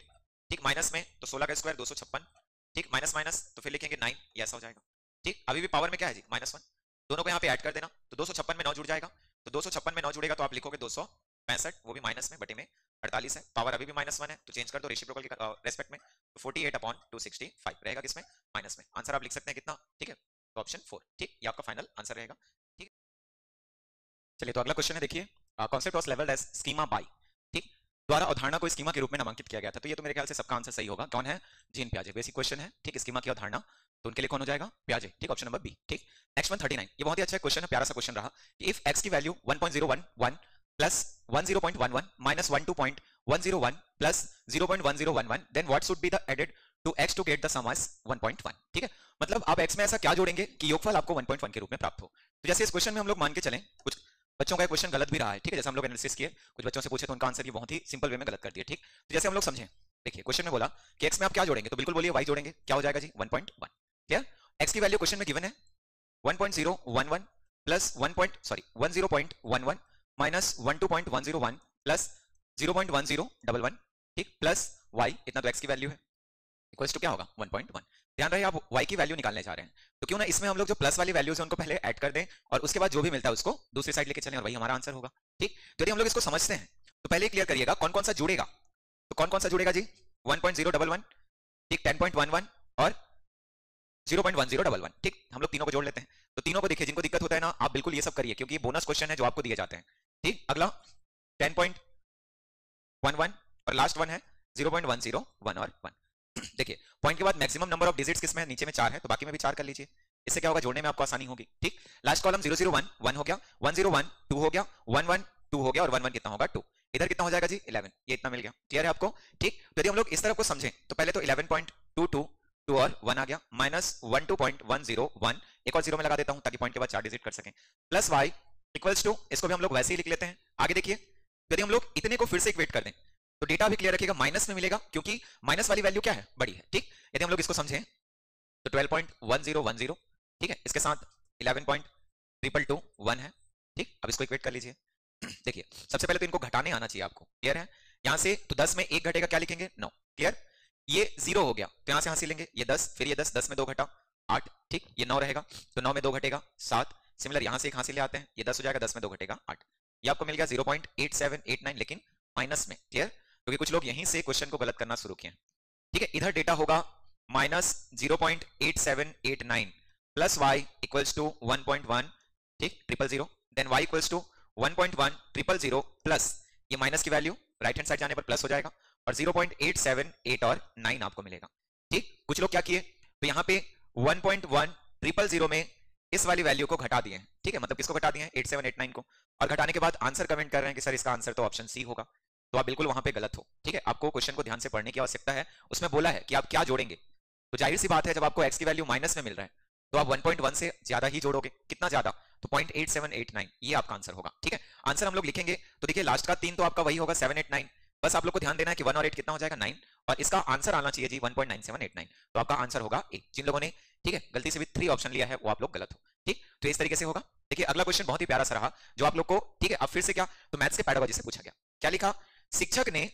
ठीक, माइनस में तो 16 का स्क्वायर 256, ठीक, माइनस माइनस तो फिर लिखेंगे 9, ये ऐसा हो जाएगा। ठीक, अभी भी पावर में क्या है जी -1, दोनों को यहाँ पे ऐड कर देना, तो 256 में 9 जुड़ जाएगा, तो 256 में 9 जुड़ेगा तो आप लिखोगे 265, वो भी माइनस में, बटे में 48 है, पावर अभी भी -1 है, तो चेंज कर दो रेसिप्रोकल के रेस्पेक्ट में, तो 48 अपॉन 265 रहेगा किसमें, माइनस में, आंसर आप लिख सकते हैं कितना, ठीक है, तो ऑप्शन 4, ठीक, ये आपका फाइनल आंसर रहेगा। ठीक, चलिए तो अगला क्वेश्चन है देखिए, concept was labelled as schema by, ठीक, द्वारा अवधारणा को स्कीमा के रूप में नामांकित किया गया था, तो ये तो मेरे ख्याल से सबका आंसर सही होगा, कौन है, जीन पियाजे, बेसिक क्वेश्चन है, ठीक, स्कीमा की अवधारणा, तो उनके लिए कौन हो जाएगा, पियाजे, ठीक, ऑप्शन नंबर बी। ठीक, नेक्स्ट 139, ये बहुत ही अच्छा क्वेश्चन है, प्यारा सा क्वेश्चन रहा कि इफ x की value 1.011 plus 10.11 minus 12.101 plus 0.1011, then what should be the added to x to get the sum as 1.1। ठीक है, मतलब आप x में ऐसा क्या जोड़ेंगे कि योगफल आपको 1.1 के रूप में प्राप्त हो। तो जैसे इस क्वेश्चन में हम लोग मान के चलें, कुछ बच्चों का क्वेश्चन गलत भी रहा है, ठीक है, जैसे हम लोग एनालिसिस किए, कुछ बच्चों से पूछे तो उनका आंसर ये बहुत ही सिंपल वे में गलत कर दिया। ठीक, तो जैसे हम लोग समझें, देखिए क्वेश्चन में बोला कि x में आप क्या जोड़ेंगे, तो बिल्कुल बोलिए y जोड़ेंगे, क्या हो जाएगा जी 1.1। क्लियर, x की वैल्यू क्वेश्चन में गिवन है 1.011 प्लस 10.11 माइनस 12.101 प्लस 0.1011, ठीक, प्लस y, इतना तो x की वैल्यू है, इक्वल्स टू क्या होगा 1.1। ध्यान रहे आप y की वैल्यू निकालने जा रहे हैं, तो क्यों ना इसमें हम लोग जो प्लस वाली वैल्यूज है उनको पहले ऐड कर दें, और उसके बाद जो भी मिलता है उसको दूसरी साइड लेके चलें, और वही हमारा आंसर होगा। ठीक, तो यदि हम लोग इसको समझते हैं तो पहले क्लियर करिएगा कौन कौन सा जुड़ेगा, तो कौन कौन सा जुड़ेगा जी? 1.011, ठीक, 10.11 और 0.1011, ठीक, हम लोग तीनों को जोड़ लेते हैं। तो तीनों को देखिए, जिनको दिक्कत होता है ना, आप बिल्कुल ये सब करिए, क्योंकि ये बोनस क्वेश्चन है जो आपको दिए जाते हैं, ठीक। अगला 10.11 और लास्ट वन है 0.101 और 1। देखिए पॉइंट के बाद मैक्सिमम नंबर ऑफ डिजिट्स किसमें है? नीचे में 4 है, तो बाकी में भी 4 कर लीजिए। इससे क्या होगा? जोड़ने में आपको आसानी होगी, ठीक। लास्ट कॉलम 001 1 हो गया, 101 2 हो गया, 11 2 हो गया और 11 कितना होगा? 2। इधर कितना हो जाएगा जी? 11। ये इतना मिल गया, क्लियर है आपको, ठीक। तो यदि हम लोग इस तरफ को समझें तो पहले तो 11.22 2 और 1 आ गया, माइनस 12.101, एक और जीरो में लगा देता हूं ताकि पॉइंट के बाद 4 डिजिट कर सकें, प्लस y इक्वल्स टू, इसको भी हम लोग वैसे ही लिख लेते हैं। आगे देखिए, यदि हम लोग इतने को फिर से इक्वेट कर दें तो डेटा भी क्लियर रखिएगा, माइनस में मिलेगा, क्योंकि माइनस वाली वैल्यू क्या है? बड़ी है, ठीक। यदि हम लोग इसको समझें तो 12.1010, ठीक है, इसके साथ 11.222 है, ठीक। अब इसको इक्वेट कर लीजिए। देखिए सबसे पहले तो इनको घटाने आना चाहिए आपको, क्लियर है। यहां से तो 10 में 1 घटेगा, क्या लिखेंगे? 9, क्लियर। ये 0 हो गया तो यहां से हासिल लेंगे, ये 10, फिर ये 10, 10 में 2 घटा 8, ठीक। ये 9 रहेगा तो 9 में 2 घटेगा 7। सिमिलर यहां से एक हासिल ले आते हैं, ये 10 हो जाएगा, 10 में 2 घटेगा 8। ये आपको मिल गया 0.8789, लेकिन माइनस में, क्लियर। क्योंकि कुछ लोग यहीं से क्वेश्चन को गलत करना शुरू किए, ठीक है। इधर डेटा होगा minus 0.8789 plus y equals to 1.1, ठीक, 000, then y equals to 1.1 000 plus ये माइनस की वैल्यू राइट हैंड साइड जाने पर प्लस हो जाएगा और 0.878 और 9 आपको मिलेगा, ठीक। कुछ लोग क्या किए, तो यहां पे 1.1 000 में इस वाली वैल्यू को घटा दिए हैं, ठीक है, मतलब किसको घटा दिए हैं? 8789 को, और घटाने के बाद आंसर कमेंट कर रहे हैं कि सर इसका आंसर तो ऑप्शन सी होगा। तो आप बिल्कुल वहां पे गलत हो, ठीक है। आपको क्वेश्चन को ध्यान से पढ़ने की आवश्यकता है। उसमें बोला है कि आप क्या जोड़ेंगे, तो जाहिर सी बात है जब आपको x की वैल्यू माइनस में मिल रहा है तो आप 1.1 से ज्यादा ही जोड़ोगे। कितना ज्यादा? तो 0.8789, ये आपका आंसर होगा, ठीक है। आंसर हम लोग लिखेंगे तो देखिए लास्ट का 3 तो आपका वही होगा 789, बस आप लोग को ध्यान देना है कि 1 और 8 कितना हो जाएगा? 9, और इसका आंसर आना चाहिए जी 1.9789, तो आपका आंसर होगा ए। जिन लोगों ने, ठीक है, गलती से भी 3 ऑप्शन लिया है वो आप लोग गलत हो, ठीक। तो इस तरीके से होगा। देखिए अगला क्वेश्चन बहुत ही प्यारा सा रहा जो आप लोग को, ठीक है, अब फिर से क्या, तो मैथ्स के पैडागोजी से पूछा गया। क्या लिखा? शिक्षक ने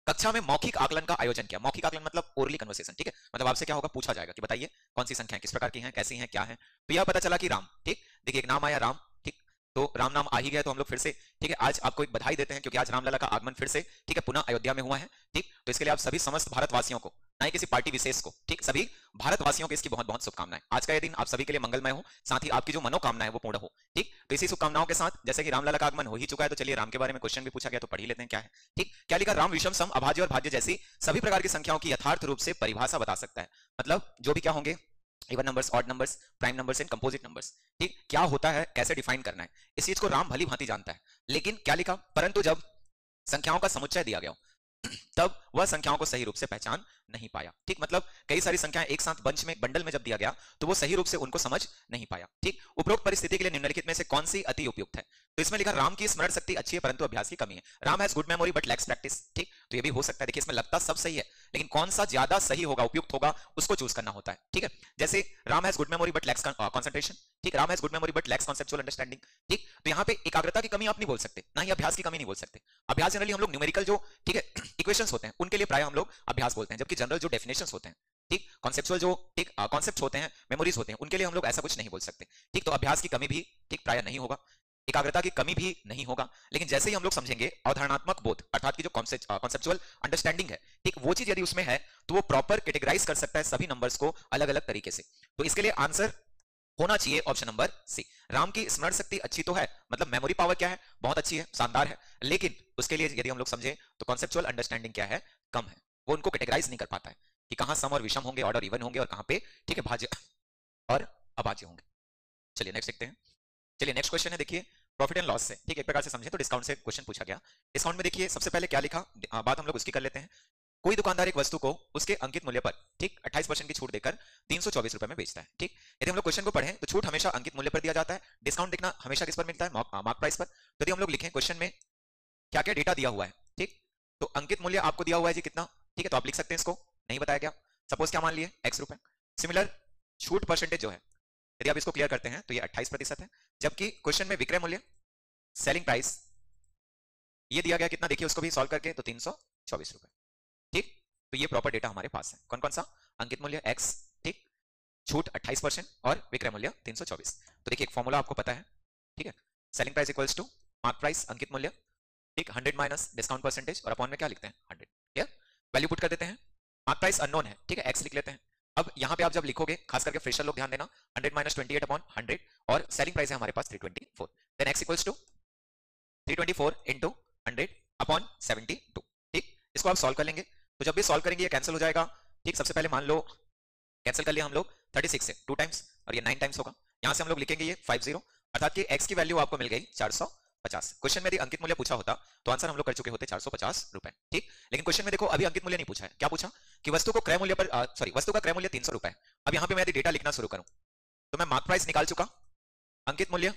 कक्षा में मौखिक आकलन का आयोजन किया। मौखिक आकलन मतलब ओरली कन्वर्सेशन, ठीक है, मतलब आपसे क्या होगा? पूछा जाएगा कि बताइए कौन सी संख्याएं किस प्रकार की हैं, कैसी हैं, क्या हैं। तो यह पता चला कि राम, ठीक, देखिए एक नाम आया राम, ठीक, तो राम नाम आ ही गया तो हम लोग फिर से, ठीक है, आज आपको एक बधाई देते हैं क्योंकि आज रामलला का आगमन फिर से, ठीक है, पुनः अयोध्या में हुआ है, ठीक। तो इसके लिए आप सभी समस्त भारतवासियों को, ना ही किसी पार्टी विशेष को, ठीक, सभी भारतवासियों को इसकी बहुत बहुत शुभकामनाएं। आज का ये दिन आप सभी के लिए मंगलमय हो, साथ ही आपकी जो मनोकामना है वो पूर्ण हो, ठीक। तो इसी शुभकामनाओं के साथ, जैसे कि रामलला का आगमन हो ही चुका है, तो चलिए राम के बारे में क्वेश्चन भी पूछा गया तो पढ़ ही लेते हैं क्या है, ठीक। क्या लिखा? राम विषम सम अभाज्य और भाज्य जैसी सभी प्रकार की संख्याओं की यथार्थ रूप से परिभाषा बता सकता है। मतलब जो भी क्या होंगे, even numbers, odd numbers, prime numbers and composite numbers, ठीक, क्या होता है, कैसे डिफाइन करना है, इस चीज को राम भली भांति जानता है। लेकिन क्या लिखा? परंतु जब संख्याओं का समुच्चय दिया गया तब वह संख्याओं को सही रूप से पहचान नहीं पाया, ठीक। मतलब कई सारी संख्याएं एक साथ बंच में, बंडल में जब दिया गया तो वो सही रूप से उनको समझ नहीं पाया, ठीक। उपरोक्त परिस्थिति के लिए निम्नलिखित में से कौन सी अति उपयुक्त है? तो इसमें लिखा राम की स्मरण शक्ति अच्छी है परंतु अभ्यास की कमी है। Ram has good memory but lakhs practice, ठीक, तो ये भी हो सकता है। देखिए इसमें लगता सब सही है, लेकिन कौन सा ज्यादा सही होगा, उपयुक्त होगा, उसको चूज करना होता है, ठीक है। जैसे Ram has good memory but lacks concentration, ठीक, Ram has good memory but lacks conceptual understanding, ठीक। तो यहाँ पे एकाग्रता की कमी आप नहीं बोल सकते, ना ही अभ्यास की कमी नहीं बोल सकते। अभ्यास जनरली हम लोग न्यूमेरिकल जो, ठीक है, इक्वेशंस होते हैं उनके लिए प्राय हम लोग अभ्यास बोलते हैं, जबकि जनरल जो डेफिनेशंस होते हैं, ठीक, कॉन्सेप्चुअल जो, ठीक, कॉन्सेप्ट्स होते हैं, मेमोरीज होते हैं, उनके लिए हम लोग ऐसा कुछ नहीं बोल सकते, ठीक। तो अभ्यास की कमी भी, ठीक, प्राय नहीं होगा, एकाग्रता की कमी भी नहीं होगा। लेकिन जैसे ही हम लोग समझेंगे अवधारणात्मक बोध, अर्थात की जो कॉन्सेप्चुअल अंडरस्टैंडिंग है, ठीक, वो चीज यदि उसमें है तो वो प्रॉपर कैटेगराइज कर सकता है सभी नंबर्स को अलग अलग तरीके से। तो इसके लिए आंसर होना चाहिए ऑप्शन नंबर सी। राम की स्मरण शक्ति अच्छी तो है, मतलब मेमोरी पावर क्या है, बहुत अच्छी है, शानदार है, लेकिन उसके लिए यदि हम लोग समझे तो कॉन्सेप्चुअल अंडरस्टैंडिंग क्या है, कम है। वो उनको कैटेगराइज नहीं कर पाता है कि कहां सम और विषम होंगे, ऑर्डर इवन होंगे और कहां पे, ठीक है, भाज्य और अभाज्य होंगे। चलिए नेक्स्ट देखते हैं। चलिए नेक्स्ट क्वेश्चन है, देखिए प्रॉफिट एंड लॉस से, ठीक, एक प्रकार से समझे तो डिस्काउंट से क्वेश्चन पूछा गया। डिस्काउंट में देखिए सबसे पहले क्या लिखा, बात हम लोग उसकी कर लेते हैं। कोई दुकानदार एक वस्तु को उसके अंकित मूल्य पर, ठीक, 28% की छूट देकर 324 रुपए में बेचता है, ठीक। यदि हम लोग क्वेश्चन को पढ़ें तो छूट हमेशा अंकित मूल्य पर दिया जाता है, डिस्काउंट देखना हमेशा किस पर मिलता है, मार्क प्राइस पर। तो यदि हम लोग लिखें क्वेश्चन में क्या क्या डेटा दिया हुआ है, ठीक, तो अंकित मूल्य आपको दिया हुआ है जी कितना, ठीक है, तो आप लिख सकते हैं इसको, नहीं बताया गया, सपोज क्या मान लिए x रुपए। सिमिलर छूट परसेंटेज जो है, यदि आप इसको क्लियर करते हैं तो ये 28% है, जबकि क्वेश्चन में विक्रय मूल्य, सेलिंग प्राइस, ये दिया गया कितना, देखिए उसको भी सॉल्व करके तो 324 रुपए, ठीक। तो ये प्रॉपर डेटा हमारे पास है, कौन कौन सा, अंकित मूल्य x, ठीक, छूट 28% और विक्रय मूल्य 324। तो देखिए एक फॉर्मूला आपको पता है, ठीक है, selling price equals to mark price अंकित मूल्य, ठीक, 100 माइनस डिस्काउंट परसेंटेज और अपॉन में क्या लिखते हैं 100, वैल्यू पुट कर देते हैं, मार्क प्राइस अननोन है, ठीक है, एक्स लिख लेते हैं। अब यहां पे आप जब लिखोगे, खास करके फ्रेशर लोग ध्यान देना, 100 माइनस 28 अपॉन 100 और सेलिंग प्राइस है हमारे पास 324, then x equals to 324 into 100 upon 72, ठीक। इसको आप सॉल्व कर लेंगे, तो जब भी सॉल्व करेंगे ये कैंसिल हो जाएगा, ठीक। सबसे पहले मान लो कैंसिल कर लिया हम लोग 36 से 2 टाइम्स और ये 9 टाइम्स होगा, यहां से हम लोग लिखेंगे ये 50, अर्थात कि x की वैल्यू आपको मिल गई 450। क्वेश्चन में यदि अंकित मूल्य पूछा होता तो आंसर हम लोग कर चुके होते 450 रुपए, ठीक। लेकिन क्वेश्चन में देखो अभी अंकित मूल्य नहीं पूछा है, क्या पूछा कि वस्तु को क्रय मूल्य पर वस्तु का क्रय मूल्य 300 रुपए। अब यहां पे मैं यदि डेटा लिखना शुरू करूं तो मैं मार्क प्राइस निकाल चुका, अंकित मूल्य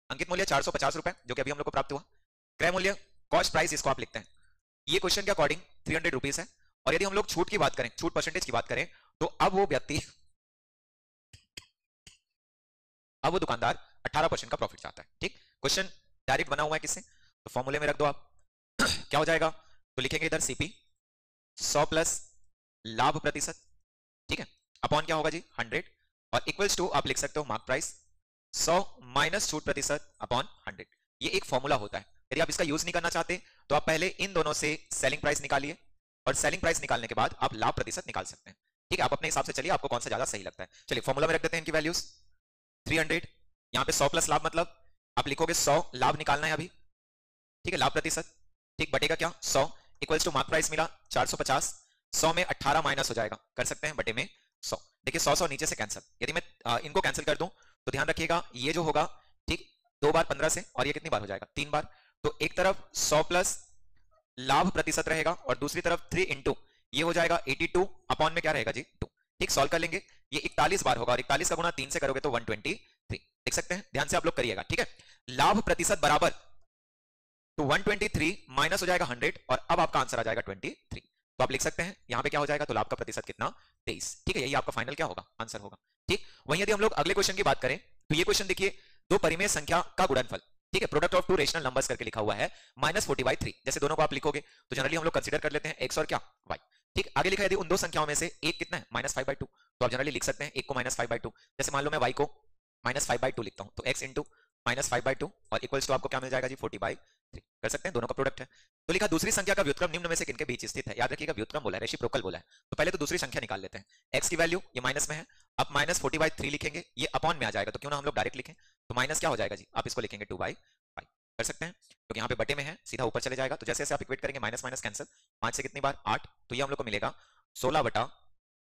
अंकित मूल्य 450 रुपए जो कि अभी हम लोग को प्राप्त हुआ, क्रय मूल्य कॉस्ट प्राइस इसको आप लिखते हैं, ये क्वेश्चन के अकॉर्डिंग 300 रुपीस है। और यदि हम लोग छूट की बात करें, छूट परसेंटेज की बात करें, तो अब वो दुकानदार 18% का प्रॉफिट चाहता है, ठीक। क्वेश्चन डायरेक्ट बना हुआ है किससे, तो फॉर्मूले में रख दो आप क्या हो जाएगा, तो लिखेंगे इधर सीपी 100 प्लस लाभ प्रतिशत, ठीक है, अपॉन क्या होगा जी 100 और इक्वल्स टू आप लिख सकते हो मार्क प्राइस 100 माइनस छूट प्रतिशत अपॉन 100। ये एक फॉर्मूला होता है, यदि आप इसका यूज नहीं करना चाहते तो आप पहले इन दोनों से सेलिंग प्राइस निकालिए और सेलिंग प्राइस निकालने के बाद आप लाभ प्रतिशत निकाल सकते हैं, ठीक है। आप अपने हिसाब से चलिए आपको कौन सा ज्यादा सही लगता है। चलिए फॉर्मूला में रख देते हैं इनकी वैल्यूज, 300 यहां पे 100 प्लस लाभ मतलब आप लिखोगे 100 लाभ निकालना है अभी, ठीक है, लाभ प्रतिशत, ठीक, बटेगा क्या 100 इक्वल्स टू मार्क प्राइस मिला 450, 100 में 18 माइनस हो जाएगा, कर सकते हैं बटे में 100, देखिए 100 नीचे से कैंसिल, यदि मैं इनको कैंसिल कर दूं तो ध्यान रखिएगा ये जो होगा, ठीक, 2 बार 15 से और ये कितनी बार हो जाएगा 3 बार, तो एक तरफ 100 प्लस लाभ प्रतिशत रहेगा और दूसरी तरफ 3 इंटू ये हो जाएगा 82 अपॉन में क्या रहेगा जी 2, ठीक। सॉल्व कर लेंगे, ये 41 बार होगा और 41 का गुणा 3 से करोगे तो 123, देख सकते हैं, ध्यान से आप लोग करिएगा, ठीक है। लाभ प्रतिशत बराबर तो 123 माइनस हो जाएगा 100 और अब आपका आंसर आ जाएगा 23, तो आप लिख सकते हैं यहां पे क्या हो जाएगा, तो लाभ का प्रतिशत कितना 23, ठीक है, यही आपका फाइनल क्या होगा आंसर होगा, ठीक। वहीं यदि हम लोग अगले क्वेश्चन की बात करें तो ये क्वेश्चन देखिए, दो परिमेय संख्या का गुणनफल, ठीक है, product of two rational numbers करके लिखा हुआ है -40/3, जैसे दोनों को आप लिखोगे तो जनरली हम लोग कंसीडर कर लेते हैं x और क्या y, ठीक। आगे लिखा है यदि उन दो संख्याओं में से एक कितना है -5/2, तो आप जनरली लिख सकते हैं एक को -5/2, जैसे मान लो मैं y को -5/2 लिखता हूं तो x इंटू -5/2 और इक्वल्स टू आपको क्या मिल जाएगा जी 40/3, कर सकते हैं, दोनों का प्रोडक्ट है। तो लिखा दूसरी संख्या का व्युत्क्रम निम्न में से किनके बीच स्थित है, याद रखिएगा व्युत्क्रम बोला है, रेसिप्रोकल बोला है, तो पहले तो दूसरी संख्या निकाल लेते हैं, x की वैल्यू ये माइनस में है, अब -40/3 लिखेंगे, ये अपॉन में आ जाएगा तो क्यों ना हम लोग डायरेक्ट लिखें, तो माइनस क्या हो जाएगा जी, आप इसको लिखेंगे 2/5, कर सकते हैं क्योंकि यहाँ पे बटे में है सीधा ऊपर चले जाएगा, तो जैसे जैसे आप इक्वेट करेंगे माइनस माइनस कैंसिल, 5 से कितनी बार 8, तो ये हम लोग को मिलेगा 16/3,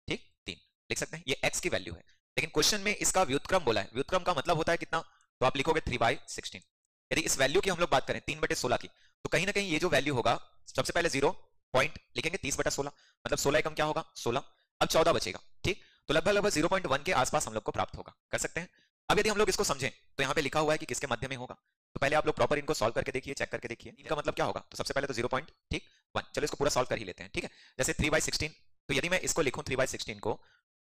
ठीक, लिख सकते हैं, ये x की वैल्यू है। लेकिन क्वेश्चन में इसका व्युत्क्रम बोला है, व्युत्क्रम का मतलब होता है कितना, तो आप लिखोगे 3/16, यदि इस वैल्यू की हम लोग बात करें 3/16 की, तो कहीं ना कहीं ये जो वैल्यू होगा सबसे पहले 0 पॉइंट लिखेंगे 30/16, मतलब 16 एकम क्या होगा 16, अब 14 बचेगा, ठीक, तो लगभग लगभग 0.1 के आसपास हम लोग को प्राप्त होगा, कर सकते हैं। अब यदि हम लोग इसको समझें तो यहाँ पे लिखा हुआ है कि किसके मध्य में होगा, तो पहले आप लोग प्रॉपर इनको सॉल्व करके देखिए, चेक करके देखिए, इनका मतलब क्या होगा, तो सबसे पहले तो 0.1, चलो इसको पूरा सॉल्व कर ही लेते हैं, ठीक है। जैसे 3/16, तो यदि मैं इसको लिखूं 3/16 को,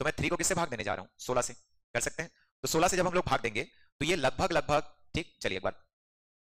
तो मैं 3 को किससे भाग देने जा रहा हूं 16 से, कर सकते हैं, तो 16 से जब हम लोग भाग देंगे तो ये लगभग, ठीक, चलिए एक बार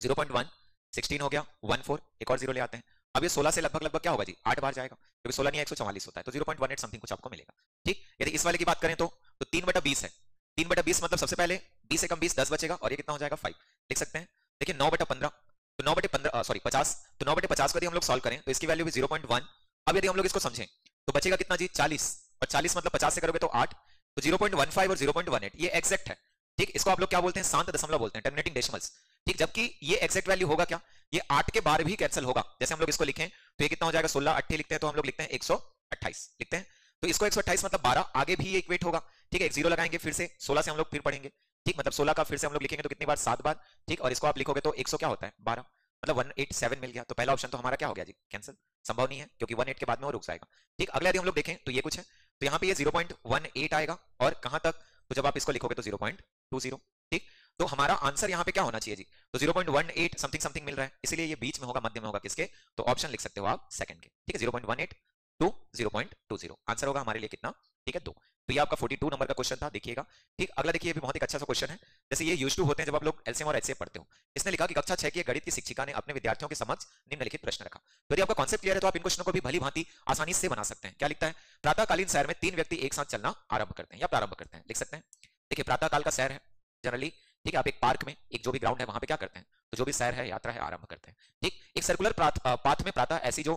0.1 16 हो गया 14, एक और 0 ले आते हैं, अब ये 16 से लगभग क्या होगा जी 8 बार जाएगा, क्योंकि 16 नहीं 144 होता है, तो 0.18 समथिंग कुछ आपको मिलेगा, ठीक। यदि इस वाले की बात करें तो 3/20 है, 3/20 मतलब सबसे पहले 20 से कम 20 10 बचेगा और ये कितना हो जाएगा 5, लिख सकते हैं। देखिए 9/15, तो 9/15 सॉरी 50, तो 9/50 को यदि हम लोग सॉल्व करें तो इसकी वैल्यू भी 0.1, अब यदि हम लोग इसको समझें तो बचेगा कितना जी 40, और 40 मतलब 50 से करोगे तो 8, तो 0.15 और 0.18 ये एग्जैक्ट है, ठीक। इसको आप लोग क्या बोलते हैं शांत दशमलव बोलते हैं, टर्मिनेटिंग डेसिमल्स, ठीक। जबकि ये एग्जैक्ट वैल्यू होगा क्या, ये 8 के बार भी कैंसिल होगा, जैसे हम लोग इसको लिखें तो ये कितना हो जाएगा 16 8 लिखते हैं तो हम लोग लिखते हैं 128 लिखते हैं, तो इसको 128 मतलब 12 आगे भी ये इक्वेट होगा, ठीक है, एक 0 लगाएंगे फिर से 16 से हम लोग फिर पढ़ेंगे, ठीक, मतलब 16 का फिर से हम लोग लिखेंगे तो कितनी बार 7 बार, ठीक, और इसको आप लिखोगे तो 100 क्या होता है 12, मतलब 187 मिल गया, तो पहला ऑप्शन तो हमारा क्या हो गया जी कैंसिल, संभव नहीं है क्योंकि 18 के बाद में वो रुक जाएगा, ठीक। अगला यदि हम लोग देखें तो ये कुछ है, तो यहाँ पे ये 0.18 आएगा और कहां तक, तो जब आप इसको लिखोगे तो 0.20, ठीक। तो हमारा आंसर यहाँ पे क्या होना चाहिए जी, तो 0.18 समथिंग समथिंग मिल रहा है, इसलिए ये बीच में होगा, मध्य में होगा किसके, तो ऑप्शन लिख सकते हो आप सेकंड के, ठीक है, 0.18 टू 0.20 आंसर होगा हमारे लिए कितना, ठीक है 2। तो ये आपका 42 नंबर का क्वेश्चन था, देखिएगा, ठीक। अगला देखिए, ये भी बहुत एक अच्छा सा क्वेश्चन है, जैसे ये यूज्ड टू होते हैं जब आप लोग एलसीएम और एचसीएफ पढ़ते हो। इसने लिखा कि कक्षा 6 की गणित की शिक्षिका ने अपने विद्यार्थियों के समक्ष निम्नलिखित प्रश्न रखा, तो यदि आपका कॉन्सेप्ट क्लियर है तो आप इन क्वेश्चनों को भी भली भांति आसानी से बना सकते हैं। क्या लिखता है, प्रातःकालीन सैर में 3 व्यक्ति एक साथ चलना आरंभ करते हैं या प्रारंभ करते हैं, लिख सकते हैं। देखिए प्रातःकाल का सैर है जनरली, ठीक है, आप एक पार्क में, एक जो भी ग्राउंड है वहां पे क्या करते हैं, तो जो भी सैर है, यात्रा है, आरंभ करते हैं। ठीक, एक सर्कुलर पाथ में प्रातः ऐसी जो,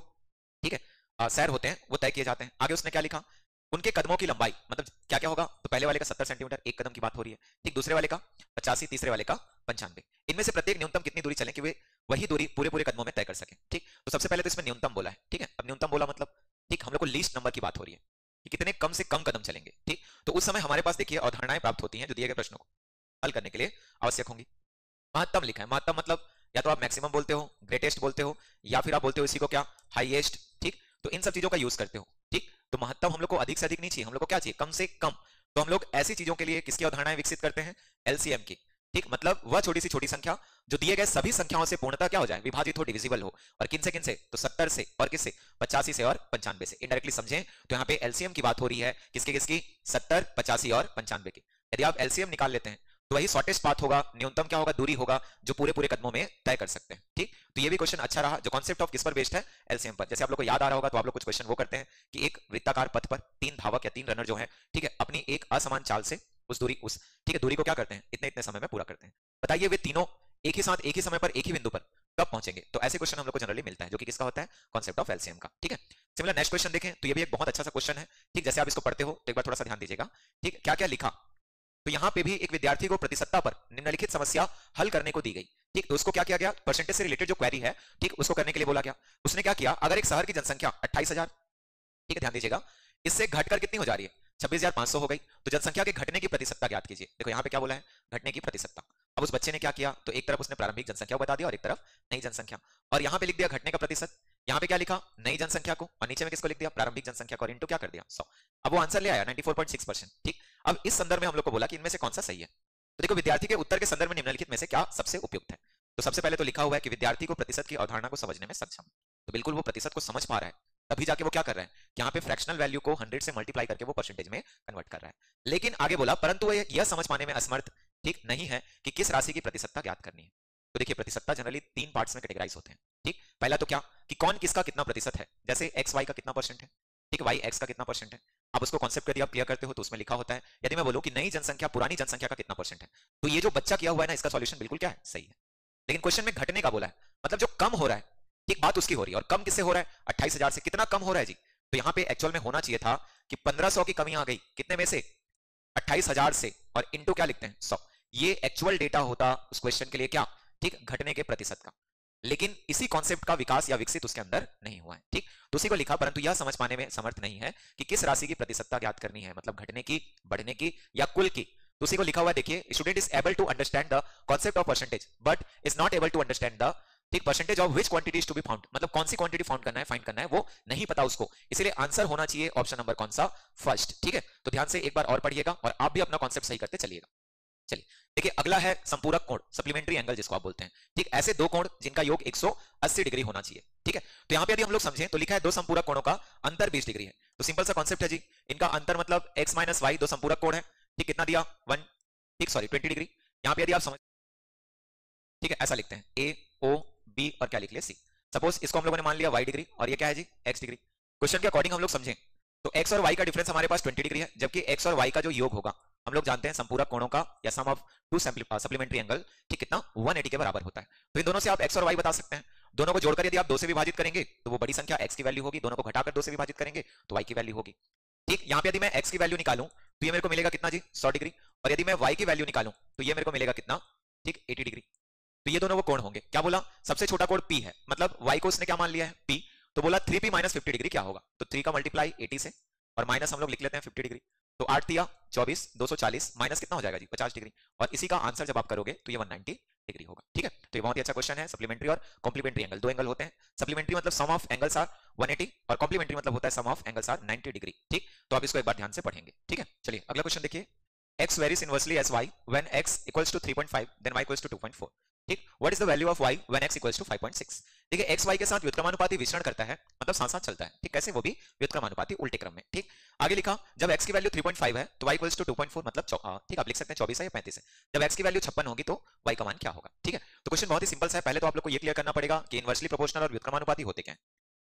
ठीक है, सैर होते हैं वो तय किए जाते हैं। आगे उसने क्या लिखा, उनके कदमों की लंबाई, मतलब क्या क्या होगा, तो पहले वाले का 70 सेंटीमीटर, एक कदम की बात हो रही है। ठीक, दूसरे वाले का 85, तीसरे वाले का 95। इनमें से प्रत्येक न्यूनतम कितनी दूरी चलें कि वे वही दूरी पूरे पूरे कदमों में तय कर सके। ठीक, तो सबसे पहले तो इसमें न्यूनतम बोला है। ठीक है, अब न्यूनतम बोला मतलब, ठीक, हम लोग को लीस्ट नंबर की बात हो रही है कि कितने कम से कम कदम चलेंगे। ठीक, तो उस समय हमारे पास देखिए अवधारणाएं प्राप्त होती हैं जो दिए गए प्रश्नों को हल करने के लिए आवश्यक होंगी। महत्तम लिखा है, महत्तम मतलब या तो आप मैक्सिमम बोलते हो, ग्रेटेस्ट बोलते हो, या फिर आप बोलते हो इसी को क्या, हाईएस्ट। ठीक, तो इन सब चीजों का यूज करते हो। ठीक, तो महत्तम हम लोग को अधिक से अधिक नहीं चाहिए, हम लोग को क्या चाहिए, कम से कम। तो हम लोग ऐसी चीजों के लिए किसकी अवधारणाएं विकसित करते हैं, एलसीएम की। ठीक, मतलब वह छोटी सी छोटी संख्या जो दिए गए सभी संख्याओं से पूर्णतः क्या हो जाए, विभाजित हो, डिविजिबल हो। और किन से, तो 70 से, और किससे, 85 से और 95 से। इनडायरेक्टली समझें तो यहाँ पे एलसीएम की बात हो रही है, किसकी किसकी, 70, 85 और 95 की। यदि आप एलसीएम निकाल लेते हैं तो वही शॉर्टेस्ट पाथ होगा, न्यूनतम क्या होगा, दूरी होगा जो पूरे पूरे कदमों में तय कर सकते हैं। ठीक, तो ये भी क्वेश्चन अच्छा रहा, जो कॉन्सेप्ट ऑफ किस पर बेस्ड है, एलसीएम पर। जैसे आप लोग को याद आ रहा होगा तो आप लोग कुछ क्वेश्चन वो करते हैं कि एक वृत्ताकार पथ पर 3 धावक या 3 रनर जो है, ठीक है, अपनी एक असमान चाल से उस दूरी, उस, ठीक है, दूरी को क्या करते हैं, इतने इतने समय में पूरा करते हैं। बताइए वे तीनों एक ही साथ, एक ही समय पर, एक ही बिंदु पर कब पहुंचेंगे। तो ऐसे क्वेश्चन हम लोग को जनरली मिलता है, जो कि किसका होता है, कॉन्सेप्ट ऑफ एलसीएम का। ठीक है, सिमिलर नेक्स्ट क्वेश्चन देखें तो ये भी एक बहुत अच्छा सा क्वेश्चन है। ठीक, जैसे आप इसको पढ़ते हो तो एक बार थोड़ा सा ध्यान दीजिएगा। ठीक, क्या क्या लिखा, तो यहां पे भी एक विद्यार्थी को प्रतिशतता पर निम्नलिखित समस्या हल करने को दी गई। ठीक, तो उसको क्या किया गया, परसेंटेज से रिलेटेड जो क्वेरी है, ठीक, उसको करने के लिए बोला गया। उसने क्या किया, अगर एक शहर की जनसंख्या 28,000, ठीक है, ध्यान दीजिएगा, इससे घटकर कितनी हो जा रही है, 26,500 हो गई, तो जनसंख्या के घटने की प्रतिशतता ज्ञात कीजिए। देखो यहाँ पे क्या बोला है, घटने की प्रतिशतता। अब उस बच्चे ने क्या किया, तो एक तरफ उसने प्रारंभिक जनसंख्या बता दिया और एक तरफ नई जनसंख्या, और यहाँ पे लिख दिया घटने का प्रतिशत। यहाँ पे क्या लिखा, नई जनसंख्या को, और नीचे में किसको लिख दिया, प्रारंभिक जनसंख्या को, और इनटू क्या कर दिया, 100। अब वो आंसर ले आया 94.6%। ठीक, अब इस संदर्भ में हम लोग को बोला कि इनमें से कौन सा सही है। तो देखो विद्यार्थी के उत्तर के संदर्भ में निम्नलिखित में से क्या सबसे उपयुक्त है। तो सबसे पहले तो लिखा हुआ है कि विद्यार्थी को प्रतिशत की अवधारणा को समझने में सक्षम। तो बिल्कुल वो प्रतिशत को समझ पा रहा है, तभी जाके वो क्या कर रहा है, यहाँ पे फ्रैक्शनल वैल्यू को 100 से मल्टीप्लाई करके वो परसेंटेज में कन्वर्ट कर रहा है। लेकिन आगे बोला, परंतु वो यह समझ पाने में असमर्थ, ठीक, नहीं है कि किस राशि की प्रतिशतता ज्ञात करनी है। तो देखिए प्रतिशतता जनरली 3 पार्ट्स में कैटेगराइज होते हैं। ठीक, पहला तो क्या, कि कौन किसका कितना प्रतिशत है, जैसे एक्स वाई का कितना परसेंट है, ठीक, वाई एक्स का कितना परसेंट है। अब उसको कॉन्सेप्ट यदि आप क्लियर करते हो तो उसमें लिखा होता है, यदि मैं बोलूं कि नई जनसंख्या पुरानी जनसंख्या का कितना परसेंट है, तो ये जो बच्चा किया हुआ है ना, इसका सॉल्यूशन बिल्कुल क्या है, सही है। लेकिन क्वेश्चन में घटने का बोला है, मतलब जो कम हो रहा है, ठीक, बात उसकी हो रही है, और कम किससे हो रहा है, 28,000 से। कितना कम हो रहा है जी, तो यहाँ पे एक्चुअल में होना चाहिए था कि 1500 की कमी आ गई, कितने में से, 28,000 से, और इंटू क्या लिखते हैं, 100। ये एक्चुअल डेटा होता उस क्वेश्चन के लिए क्या, ठीक, घटने के प्रतिशत का। लेकिन इसी कॉन्सेप्ट का विकास या विकसित उसके अंदर नहीं हुआ है। ठीक, तो उसी को लिखा, परंतु यह समझ पाने में समर्थ नहीं है कि किस राशि की प्रतिशतता ज्ञात करनी है, मतलब घटने की, बढ़ने की, या कुल की। तो उसी को लिखा हुआ है, देखिए, student is able to understand the concept of percentage but is not able to understand the, ठीक, percentage of which quantity is to be found, मतलब कौन सी क्वांटिटी फाउंड करना है, फाइंड करना है, वो नहीं पता उसको। इसलिए आंसर होना चाहिए ऑप्शन नंबर कौन सा, फर्स्ट। ठीक है, तो ध्यान से एक बार और पढ़िएगा और आप भी अपना कॉन्सेप्ट सही करते चलिएगा। चलिए देखिए, अगला है संपूरक कोण, सप्लीमेंट्री एंगल जिसको आप बोलते हैं। ठीक, ऐसे दो कोण जिनका योग 180 डिग्री होना चाहिए। ठीक है, तो यहाँ पे यदि हम लोग समझें तो लिखा है दो संपूरक कोणों का अंतर 20 डिग्री है। तो सिंपल सा कॉन्सेप्ट है जी, इनका अंतर मतलब x माइनस वाई, दो संपूरक कोण है। ठीक, कितना दिया, 1, ठीक, सॉरी 20 डिग्री। यहाँ पे यदि आप समझ, ठीक है, ऐसा लिखते हैं ए ओ बी और क्या लिख लिया सी। सपोज इसको हम लोगों ने मान लिया y डिग्री और ये क्या है जी, x डिग्री। क्वेश्चन के अकॉर्डिंग हम लोग समझें तो x और y का डिफरेंस हमारे पास 20 डिग्री है, जबकि x और y का जो योग होगा, हम लोग जानते हैं संपूरक कोणों का या सम ऑफ टू सप्लीमेंट्री एंगल, ठीक, कितना 180 के बराबर होता है। तो इन दोनों से आप x और y बता सकते हैं। दोनों को जोड़कर यदि आप 2 से विभाजित करेंगे तो वो बड़ी संख्या x की वैल्यू होगी, दोनों को घटाकर 2 से विभाजित करेंगे तो y की वैल्यू होगी। ठीक, यहाँ पे यदि मैं x की वैल्यू निकालूं तो ये मेरे को मिलेगा कितना जी, 100 डिग्री, और यदि मैं y की वैल्यू निकालूं तो ये मेरे को मिलेगा कितना, ठीक, 80 डिग्री। तो ये दोनों वो कोण होंगे। क्या बोला, सबसे छोटा कोण p है, मतलब y को उसने क्या मान लिया है, p। तो बोला 3p माइनस 50 डिग्री क्या होगा, तो 3 का मल्टीप्लाई 80 से और माइनस हम लोग लिख लेते हैं 50 डिग्री। तो 8 दिया 24, 240 माइनस कितना हो जाएगा जी, 50 डिग्री। और इसी का आंसर जब आप करोगे तो ये 190 डिग्री होगा। ठीक है, तो ये बहुत ही अच्छा क्वेश्चन है। सप्लीमेंट्री और कॉम्प्लीमेंट्री एंगल, दो एंगल होते हैं। सप्लीमेंट्री मतलब सम ऑफ एंगल्स आर 180 और कॉम्प्लीमेंट्री मतलब होता है सम ऑफ एंगल्स आर 90 डिग्री। ठीक, तो आप इसको एक बार ध्यान से पढ़ेंगे। ठीक है, चलिए अगला क्वेश्चन देखिए। x varies inversely as y when x equals to 3.5 then y equals to 2.4। ठीक, what is the value of y when x equals to 5.6। देखिए x y के साथ व्युत्क्रमानुपाती विचरण करता है, मतलब साथ साथ चलता है। ठीक, कैसे, वो भी व्युत्क्रमानुपाती उल्टे क्रम में। ठीक, आगे लिखा, जब x की वैल्यू 3.5 है तो y equals to 2.4 मतलब ठीक, आप लिख सकते हैं 24 है या 35 है। जब x की वैल्यू 56 होगी तो y का मान क्या होगा। ठीक है, तो क्वेश्चन बहुत ही सिंपल सा है। पहले तो आप लोग को ये क्लियर करना पड़ेगा कि इनवर्सली प्रोपोर्शनल और व्युत्क्रमानुपाती होते क्या हैं।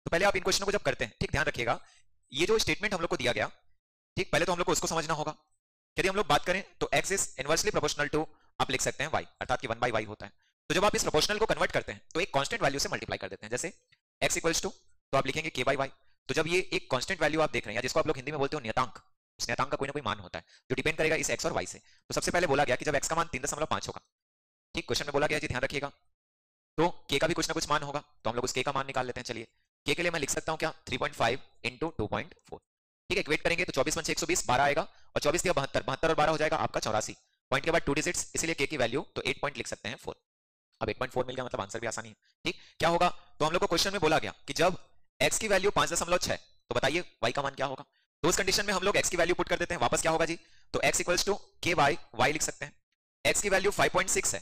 तो पहले आप इन क्वेश्चनों को जब करते हैं, ठीक, ध्यान रखिएगा, ये जो स्टेटमेंट हम लोग को दिया गया, ठीक, पहले तो हम लोग को उसको समझना होगा। यदि हम लोग बात करें तो x is inversely proportional to आप लिख सकते हैं y, अर्थात कि 1/y होता है। तो जब आप इस प्रोपोर्शनल को कन्वर्ट करते हैं तो एक कांस्टेंट वैल्यू से मल्टीप्लाई कर देते हैं, जैसे x इक्वल्स टू, तो आप लिखेंगे k/y। तो जब ये एक कांस्टेंट वैल्यू आप देख रहे हैं, या जिसको आप लोग हिंदी में बोलते हो नियतांक, उस नियतांक का कोई ना कोई मान होता है जो डिपेंड करेगा इस x और y से। तो सबसे पहले बोला गया कि जब x का मान 3.5 होगा, ठीक, क्वेश्चन में बोला गया जी ध्यान रखिएगा, तो k का भी कुछ ना कुछ मान होगा, तो हम लोग उस k का मान निकाल लेते हैं। चलिए k के लिए मैं लिख सकता हूं क्या, 3.5 इंटू 2.4, ठीक है, इक्वेट करेंगे तो 24 × 120 12 आएगा, और 24 × 72 72 और 12 हो जाएगा आपका 84, पॉइंट के बाद 2 डिजिट्स, इसलिए k की वैल्यू तो 8 पॉइंट लिख सकते हैं 4। अब 8.4 मिल गया, मतलब आंसर भी आसानी है, ठीक। क्या होगा, तो हम लोग को क्वेश्चन में बोला गया कि जब x की वैल्यू 5.6, तो बताइए y का मान क्या होगा। तो उस कंडीशन में हम लोग x की वैल्यू पुट कर देते हैं, वापस क्या होगा जी, तो x equals to k by y लिख सकते हैं। x की वैल्यू 5.6 है,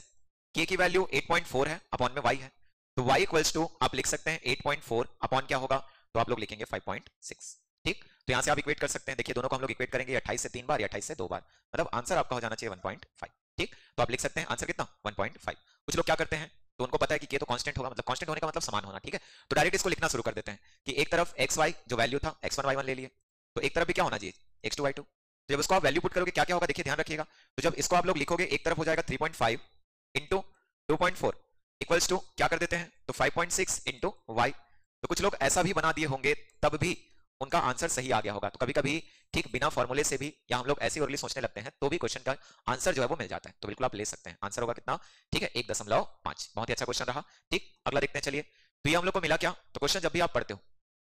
k की वैल्यू 8.4 है, अपॉन में y है, तो y इक्वल्स टू आप लिख सकते हैं 8.4 अपॉन क्या होगा, तो आप लोग लिखेंगे 5.6, ठीक। तो यहां से आप इक्वेट कर सकते हैं, देखिए दोनों को हम लोग इक्वेट करेंगे 28 से 3 बार या 28 से 2 बार, मतलब आंसर आपका हो जाना चाहिए 1.5, ठीक। तो आप लिख सकते हैं आंसर कितना 1.5। कुछ लोग क्या करते हैं, तो उनको पता है कि k तो कांस्टेंट होगा, मतलब कांस्टेंट होने का मतलब समान होना, ठीक है, तो डायरेक्ट इसको लिखना शुरू कर देते हैं कि एक तरफ xy जो वैल्यू था x1 y1 ले लिए, तो एक तरफ भी क्या होना चाहिए x2 y2। जब इसको आप वैल्यू पुट करोगे क्या क्या होगा, देखिए ध्यान रखिएगा, तो जब इसको आप लोग लिखोगे एक तरफ हो जाएगा 3.5 इंटू 2.4 इक्वल्स टू क्या कर देते हैं, तो 5.6 इंटू y। तो कुछ लोग ऐसा भी बना दिए होंगे तब भी उनका आंसर सही आ गया होगा। तो कभी कभी ठीक बिना फॉर्मूले से भी, या हम लोग ऐसे ओरली सोचने लगते हैं तो भी क्वेश्चन का आंसर जो है वो मिल जाता है, तो बिल्कुल आप ले सकते हैं। आंसर होगा कितना, ठीक है 1.5। बहुत ही अच्छा क्वेश्चन रहा, ठीक। अगला देखते हैं, चलिए, तो ये हम लोग को मिला क्या, तो क्वेश्चन जब भी आप पढ़ते हो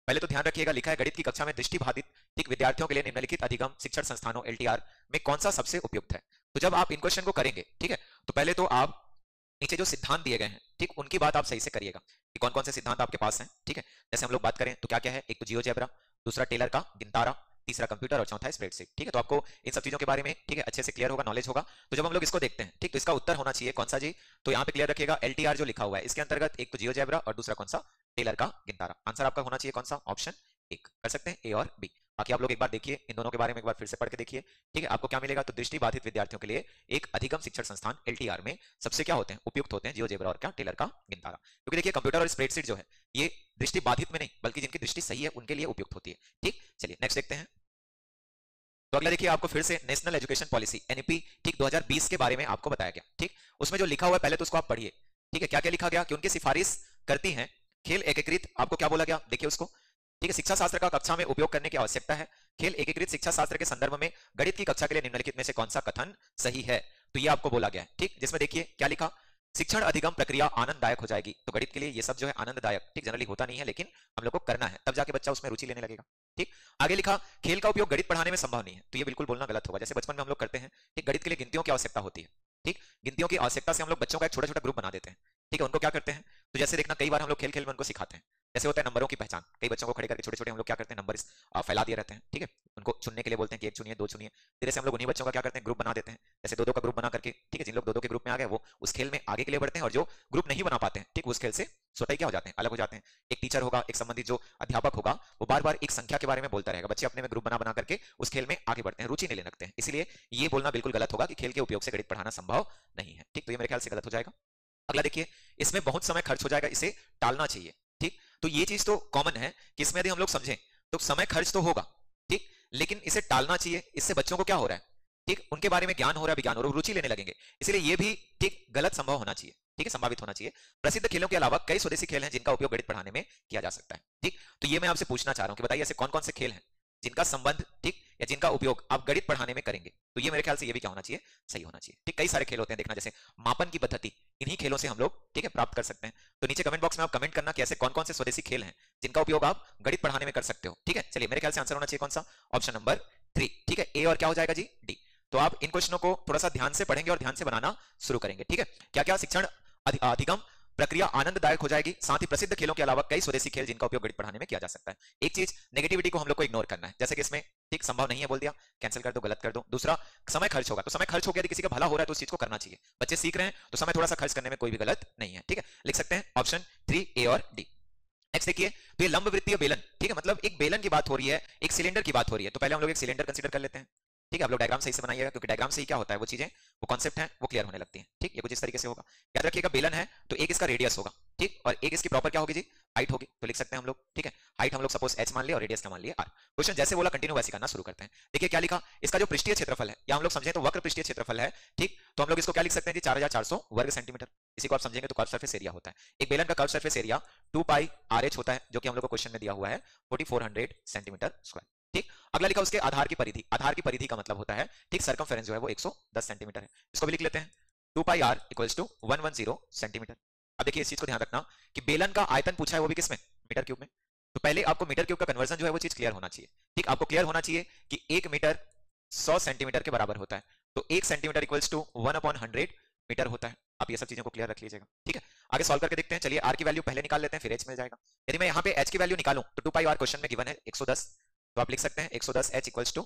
पहले तो ध्यान रखिएगा, लिखा है गणित की कक्षा में दृष्टिबाधित ठीक विद्यार्थियों के लिए निम्नलिखित अधिगम शिक्षण संस्थानों LTR में कौन सा सबसे उपयुक्त है। तो जब आप इन क्वेश्चन को करेंगे, ठीक है, तो पहले तो आप नीचे जो सिद्धांत दिए गए हैं, ठीक, उनकी बात आप सही से करिएगा कि कौन कौन से सिद्धांत आपके पास हैं, ठीक है। जैसे हम लोग बात करें तो क्या क्या है, एक तो जियोजेब्रा, दूसरा टेलर का गिनतारा, तीसरा कंप्यूटर और चौथा है स्प्रेडशीट, ठीक है। तो आपको इन सब चीजों के बारे में, ठीक है, अच्छे से क्लियर होगा, नॉलेज होगा। तो जब हम लोग इसको देखते हैं, ठीक, तो इसका उत्तर होना चाहिए कौन सा जी, तो यहाँ पे क्लियर रखिएगा LTR जो लिखा हुआ है इसके अंतर्गत एक तो जियोजेब्रा और दूसरा कौन सा, टेलर का गिनतारा। आंसर आपका होना चाहिए कौन सा, ऑप्शन 1 कर सकते हैं, ए और बी। बाकी आप लोग एक बार देखिए इन दोनों के बारे में, एक बार फिर से पढ़ के देखिए, ठीक है, आपको क्या मिलेगा, तो दृष्टिबाधित विद्यार्थियों के लिए एक अधिगम शिक्षण संस्थान LTR में सबसे क्या होते हैं, उपयुक्त होते हैं जियोजेब्रा और क्या, टेलर का गिनतारा। क्योंकि देखिए कंप्यूटर और स्प्रेडशीट जो है ये दृष्टिबाधित में नहीं बल्कि जिनकी दृष्टि सही है उनके लिए उपयुक्त होती है, ठीक। चलिए नेक्स्ट देखते हैं। तो अगला देखिए आपको फिर से नेशनल एजुकेशन पॉलिसी NEP ठीक 2020 के बारे में आपको बताया गया, ठीक। उसमें जो लिखा हुआ है पहले तो उसको आप पढ़िए, ठीक है। क्या क्या लिखा गया कि उनकी सिफारिश करती हैं खेल एकीकृत, आपको क्या बोला गया देखिए उसको, ठीक है, शिक्षा शास्त्र का कक्षा में उपयोग करने की आवश्यकता है। खेल एकीकृत शिक्षा शास्त्र के संदर्भ में गणित की कक्षा के लिए निम्नलिखित में से कौन सा कथन सही है, तो ये आपको बोला गया है, ठीक। जिसमें देखिए क्या लिखा, शिक्षण अधिगम प्रक्रिया आनंददायक हो जाएगी। तो गणित के लिए ये सब जो है आनंददायक, ठीक, जनरली होता नहीं है लेकिन हम लोग को करना है, तब जाके बच्चा उसमें रुचि लेने लगेगा, ठीक। आगे लिखा खेल का उपयोग गणित पढ़ाने में संभव नहीं है, तो ये बिल्कुल बोलना गलत होगा। जैसे बचपन में हम लोग करते हैं, ठीक, गणित के लिए गिनतियों की आवश्यकता होती है, ठीक, गिनतियों की आवश्यकता से हम लोग बच्चों का एक छोटा छोटा ग्रुप बना देते हैं, ठीक है। उनको क्या करते हैं, तो जैसे देखना कई बार हम लोग खेल खेल में उनको सिखाते हैं, जैसे होता है नंबरों की पहचान, कई बच्चों को खड़े करके छोटे छोटे हम लोग क्या करते हैं नंबर फैला दिए रहते हैं, ठीक है। उनको चुनने के लिए बोलते हैं कि एक चुनिए दो चुनिए, धीरे से हम लोग उन्हीं बच्चों का क्या करते हैं ग्रुप बना देते हैं, जैसे दो दो का ग्रुप बना करके, ठीक है। जिन लोग दो दो के ग्रुप में आ गए वो उस खेल में आगे के लिए बढ़ते हैं, और जो ग्रुप नहीं बना पाते हैं, ठीक, उस खेल से स्वतः ही क्या हो जाते हैं, अलग हो जाते हैं। एक टीचर होगा, एक संबंधित जो अध्यापक होगा, वो बार बार एक संख्या के बारे में बोलता रहेगा, बच्चे अपने में ग्रुप बना बना करके उस खेल में आगे बढ़ते हैं, रुचि नहीं लेने लगते हैं। इसलिए ये बोलना बिल्कुल गलत होगा कि खेल के उपयोग से गणित पढ़ाना संभव नहीं है, ठीक। तो ये मेरे ख्याल से गलत हो जाएगा। अगला देखिए, इसमें बहुत समय खर्च हो जाएगा, इसे टालना चाहिए, ठीक। तो ये चीज तो कॉमन है कि इसमें यदि हम लोग समझें तो समय खर्च तो होगा, ठीक, लेकिन इसे टालना चाहिए। इससे बच्चों को क्या हो रहा है, ठीक, उनके बारे में ज्ञान हो रहा है, विज्ञान हो रहा है, रुचि लेने लगेंगे, इसलिए ये भी ठीक गलत संभव होना चाहिए, ठीक है, संभावित होना चाहिए। प्रसिद्ध खेलों के अलावा कई स्वदेशी खेल हैं जिनका उपयोग गणित पढ़ाने में किया जा सकता है, ठीक। तो ये मैं आपसे पूछना चाह रहा हूं कि बताइए ऐसे कौन कौन से खेल हैं जिनका संबंध, ठीक, या जिनका उपयोग आप गणित पढ़ाने में करेंगे। तो ये मेरे ख्याल से ये भी क्या होना चाहिए, सही होना चाहिए, ठीक। कई सारे खेल होते हैं, देखना जैसे मापन की पद्धति, इन्हीं खेलों से हम लोग, ठीक है, प्राप्त कर सकते हैं। तो नीचे कमेंट बॉक्स में आप कमेंट करना कि ऐसे कौन कौन से स्वदेशी खेल हैं जिनका उपयोग आप गणित पढ़ाने में कर सकते हो, ठीक है। चलिए मेरे ख्याल से आंसर होना चाहिए कौन सा, ऑप्शन नंबर 3, ठीक है, ए और क्या हो जाएगा जी, डी। तो आप इन क्वेश्चनों को थोड़ा सा ध्यान से पढ़ेंगे और ध्यान से बनाना शुरू करेंगे, ठीक है। क्या क्या शिक्षण अधिगम प्रक्रिया आनंददायक हो जाएगी, साथ ही प्रसिद्ध खेलों के अलावा कई स्वदेशी खेल जिनका उपयोग गणित पढ़ाने में किया जा सकता है। एक चीज नेगेटिविटी को हम लोग को इग्नोर करना है, जैसे कि इसमें ठीक संभव नहीं है बोल दिया, कैंसिल कर दो, गलत कर दो। दूसरा समय खर्च होगा, तो समय खर्च हो गया, किसी का भला हो रहा है तो उस चीज को करना चाहिए, बच्चे सीख रहे हैं तो समय थोड़ा सा खर्च करने में कोई भी गलत नहीं है, ठीक है। लिख सकते हैं ऑप्शन 3 ए और डी। नेक्स्ट देखिए, तो ये लंब वृत्तीय बेलन, ठीक है, मतलब एक बेलन की बात हो रही है, एक सिलेंडर की बात हो रही है। तो पहले हम लोग एक सिलेंडर कंसीडर कर लेते हैं, ठीक है, आप लोग डायग्राम सही से बनाइएगा, क्योंकि डायग्राम से ही क्या होता है, वो चीजें, वो कॉन्सेप्ट है, वो क्लियर होने लगती हैं। ठीक, ये कुछ इस तरीके से होगा। याद रखिएगा, बेलन है तो एक इसका रेडियस होगा, ठीक, और एक इसकी प्रॉपर क्या होगी जी, हाइट होगी। तो लिख सकते हैं हम लोग, ठीक है, हाइट हम लोग सपोज h मान लिए और रेडियस क्या मान लिए r। क्वेश्चन जैसे बोला कंटिन्यू वैसे करना शुरू करते हैं। देखिए क्या लिखा, इसका जो पृष्ठीय क्षेत्रफल है, या हम लोग समझें तो वक्र पृष्ठीय क्षेत्रफल है, ठीक, तो हम लोग इसको क्या लिख सकते हैं जी, 4400 वर्ग सेंटीमीटर। इसी को आप समझेंगे तो कर्व सरफेस एरिया होता है। एक बेलन का कर्व सरफेस एरिया 2 पाई RH होता है, जो कि हम लोग को क्वेश्चन में दिया हुआ है 4400 सेंटीमीटर स्क्वायर। ठीक, अगला लिखा उसके आधार की परिधि। आधार की परिधि का मतलब होता है, ठीक, सर्कमफेरेंस जो है वो 110 सेंटीमीटर है। इसको भी लिख लेते हैं, 2 पाई r इक्वल्स टू 110 सेंटीमीटर। अब देखिए इस चीज को ध्यान रखना कि बेलन का आयतन पूछा है, वो भी किसमें, मीटर क्यूब में। तो पहले आपको मीटर क्यूब का कन्वर्जन जो है वो चीज क्लियर होना चाहिए। ठीक, आपको क्लियर होना चाहिए कि 1 मीटर 100 सेंटीमीटर के बराबर होता है, तो 1 सेंटीमीटर इक्वल्स टू 1/100 मीटर होता है। आप ये सब चीजों को क्लियर रख लीजिएगा। ठीक है, आगे सॉल्व करके देखते हैं। चलिए r की वैल्यू पहले निकाल लेते हैं, फिर h मिल जाएगा। यदि मैं यहाँ पे h की वैल्यू निकालूं तो 2 पाई r क्वेश्चन में गिवन है 110, तो आप लिख सकते हैं 110 h इक्वल्स टू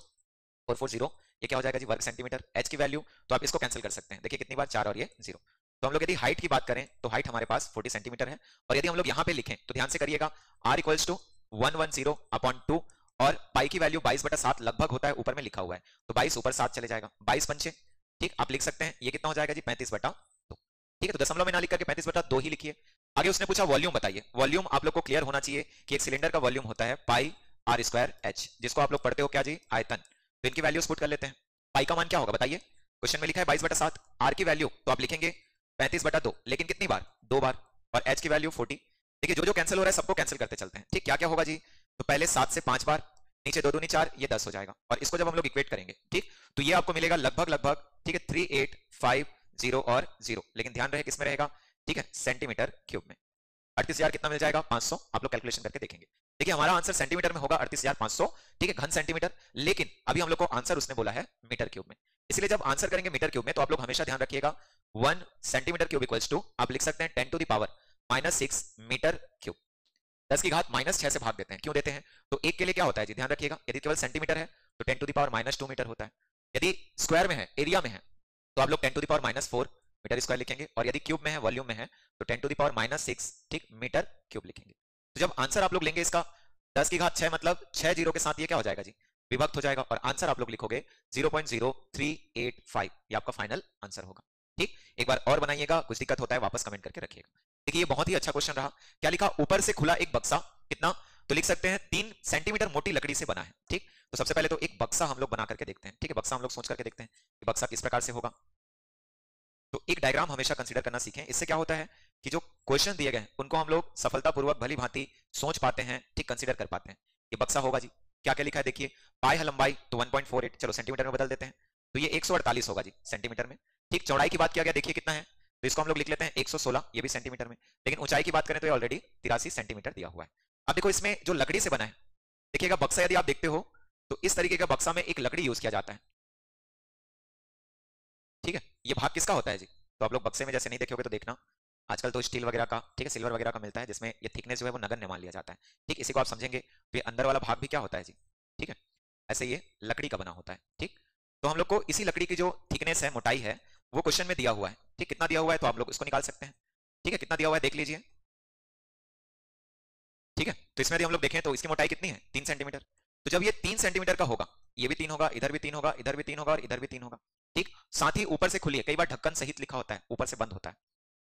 440, ये क्या हो जाएगा जी, वर्ग सेंटीमीटर। h की वैल्यू तो आप इसको कैंसिल कर सकते हैं, देखिए कितनी बार 4 और ये 0। तो हम लोग यदि हाइट की बात करें तो हाइट हमारे पास 40 सेंटीमीटर है, और यदि हम लोग यहाँ पे लिखें तो ध्यान से करिएगा, r इक्वल्स टू 110/2, और पाई की वैल्यू 22/7 लगभग होता है, ऊपर में लिखा हुआ है, तो 22 ऊपर 7 चले जाएगा, 22 पंचे, ठीक, आप लिख सकते हैं ये कितना हो जाएगा जी, 35/2। ठीक है, तो दशमलव में ना लिख करके 35/2 ही लिखिए। आगे उसने पूछा वॉल्यूम बताइए। वॉल्यूम आप लोग को क्लियर होना चाहिए कि एक सिलेंडर का वॉल्यूम होता है पाई r स्क्वायर h, जिसको आप लोग पढ़ते हो क्या जी, आयतन। तो इनकी वैल्यूज पुट कर लेते हैं। पाई का मान क्या होगा बताइए, क्वेश्चन में लिखा है 22/7। r की वैल्यू तो आप लिखेंगे 35/2, लेकिन कितनी बार, 2 बार, और h की वैल्यू 40। देखिए जो जो कैंसिल हो रहा है सबको कैंसिल करते चलते हैं। ठीक, क्या क्या होगा जी, तो पहले 7 से 5 बार, नीचे 2 दूनी 4, ये 10 हो जाएगा, और इसको जब हम लोग इक्वेट करेंगे, ठीक, तो ये आपको मिलेगा लगभग लगभग, ठीक है, 3850 और 0, लेकिन ध्यान रहे किसमें रहेगा, ठीक है, सेंटीमीटर क्यूब में। 38,000 कितना मिल जाएगा, 500। आप लोग कैलकुलेशन करके देखेंगे। देखिए हमारा आंसर सेंटीमीटर में होगा 38,500, ठीक है, घन सेंटीमीटर, लेकिन अभी हम लोग को आंसर उसने बोला है मीटर क्यूब में। इसलिए जब आंसर करेंगे मीटर क्यूब में तो आप लोग हमेशा ध्यान रखिएगा 1 सेंटीमीटर क्यूब इक्वल्स टू, आप लिख सकते हैं 10⁻⁻6 मीटर क्यूब। 10 की घात -6 से भाग देते हैं, क्यों देते हैं, तो एक के लिए क्या होता है जी, ध्यान रखिएगा, यदि केवल सेंटीमीटर है तो 10⁻2 मीटर होता है, यदि स्क्वायर में है, एरिया में है, तो आप लोग 10⁻4 मीटर स्क्वायर लिखेंगे, और यदि क्यूब में है, वॉल्यूम में है, तो 10⁻6, ठीक, मीटर क्यूब लिखेंगे। तो जब आंसर आप लोग लेंगे इसका 10 की घात 6 मतलब 6 जीरो के साथ ये क्या हो जाएगा जी, विभक्त हो जाएगा, और आंसर आप लोग लिखोगे 0.0385, ये आपका फाइनल आंसर होगा। ठीक, एक बार और बनाइएगा, कुछ दिक्कत होता है वापस कमेंट करके रखिएगा। देखिए ये बहुत ही अच्छा क्वेश्चन रहा। क्या लिखा, ऊपर से खुला एक बक्सा, कितना, तो लिख सकते हैं 3 सेंटीमीटर मोटी लकड़ी से बना है। ठीक, तो सबसे पहले तो एक बक्सा हम लोग बना करके देखते हैं। ठीक है, बक्सा हम लोग सोच करके देखते हैं कि बक्सा किस प्रकार से होगा। तो एक डायग्राम हमेशा कंसीडर करना सीखें, इससे क्या होता है कि जो क्वेश्चन दिए गए उनको हम लोग सफलतापूर्वक भली भांति सोच पाते हैं, ठीक, कंसीडर कर पाते हैं। ये बक्सा होगा जी, क्या क्या लिखा है देखिए, पाई है लंबाई तो 1.48, चलो सेंटीमीटर में बदल देते हैं, तो ये 148 होगा जी सेंटीमीटर में। ठीक, चौड़ाई की बात किया गया, देखिए कितना है, तो इसको हम लोग लिख लेते हैं 116, ये भी सेंटीमीटर में, लेकिन ऊंचाई की बात करें तो ये ऑलरेडी 83 सेंटीमीटर दिया हुआ है। अब देखो इसमें जो लकड़ी से बना है, देखिएगा बक्सा यदि आप देखते हो तो इस तरीके का बक्सा में एक लकड़ी यूज किया जाता है। ठीक है, ये भाग किसका होता है जी, तो आप लोग बक्से में जैसे नहीं देखोगे तो देखना, आजकल तो स्टील वगैरह का, ठीक है, सिल्वर वगैरह का मिलता है, जिसमें ये थिकनेस जो है वो नगण्य मान लिया जाता है। ठीक, इसी को आप समझेंगे तो ये अंदर वाला भाग भी क्या होता है जी, ठीक है, ऐसे ये लकड़ी का बना होता है। ठीक, तो हम लोग को इसी लकड़ी की जो थिकनेस है, मोटाई है, वो क्वेश्चन में दिया हुआ है। ठीक, कितना दिया हुआ है तो आप लोग उसको निकाल सकते हैं। ठीक है, कितना दिया हुआ है देख लीजिए। ठीक है, तो इसमें यदि हम लोग देखें तो इसकी मोटाई कितनी है, 3 सेंटीमीटर। तो जब ये 3 सेंटीमीटर का होगा, ये भी 3 होगा, इधर भी 3 होगा, इधर भी 3 होगा, और इधर भी 3 होगा। ठीक, साथ ही ऊपर से खुली है, कई बार ढक्कन सहित लिखा होता है, ऊपर से बंद होता है।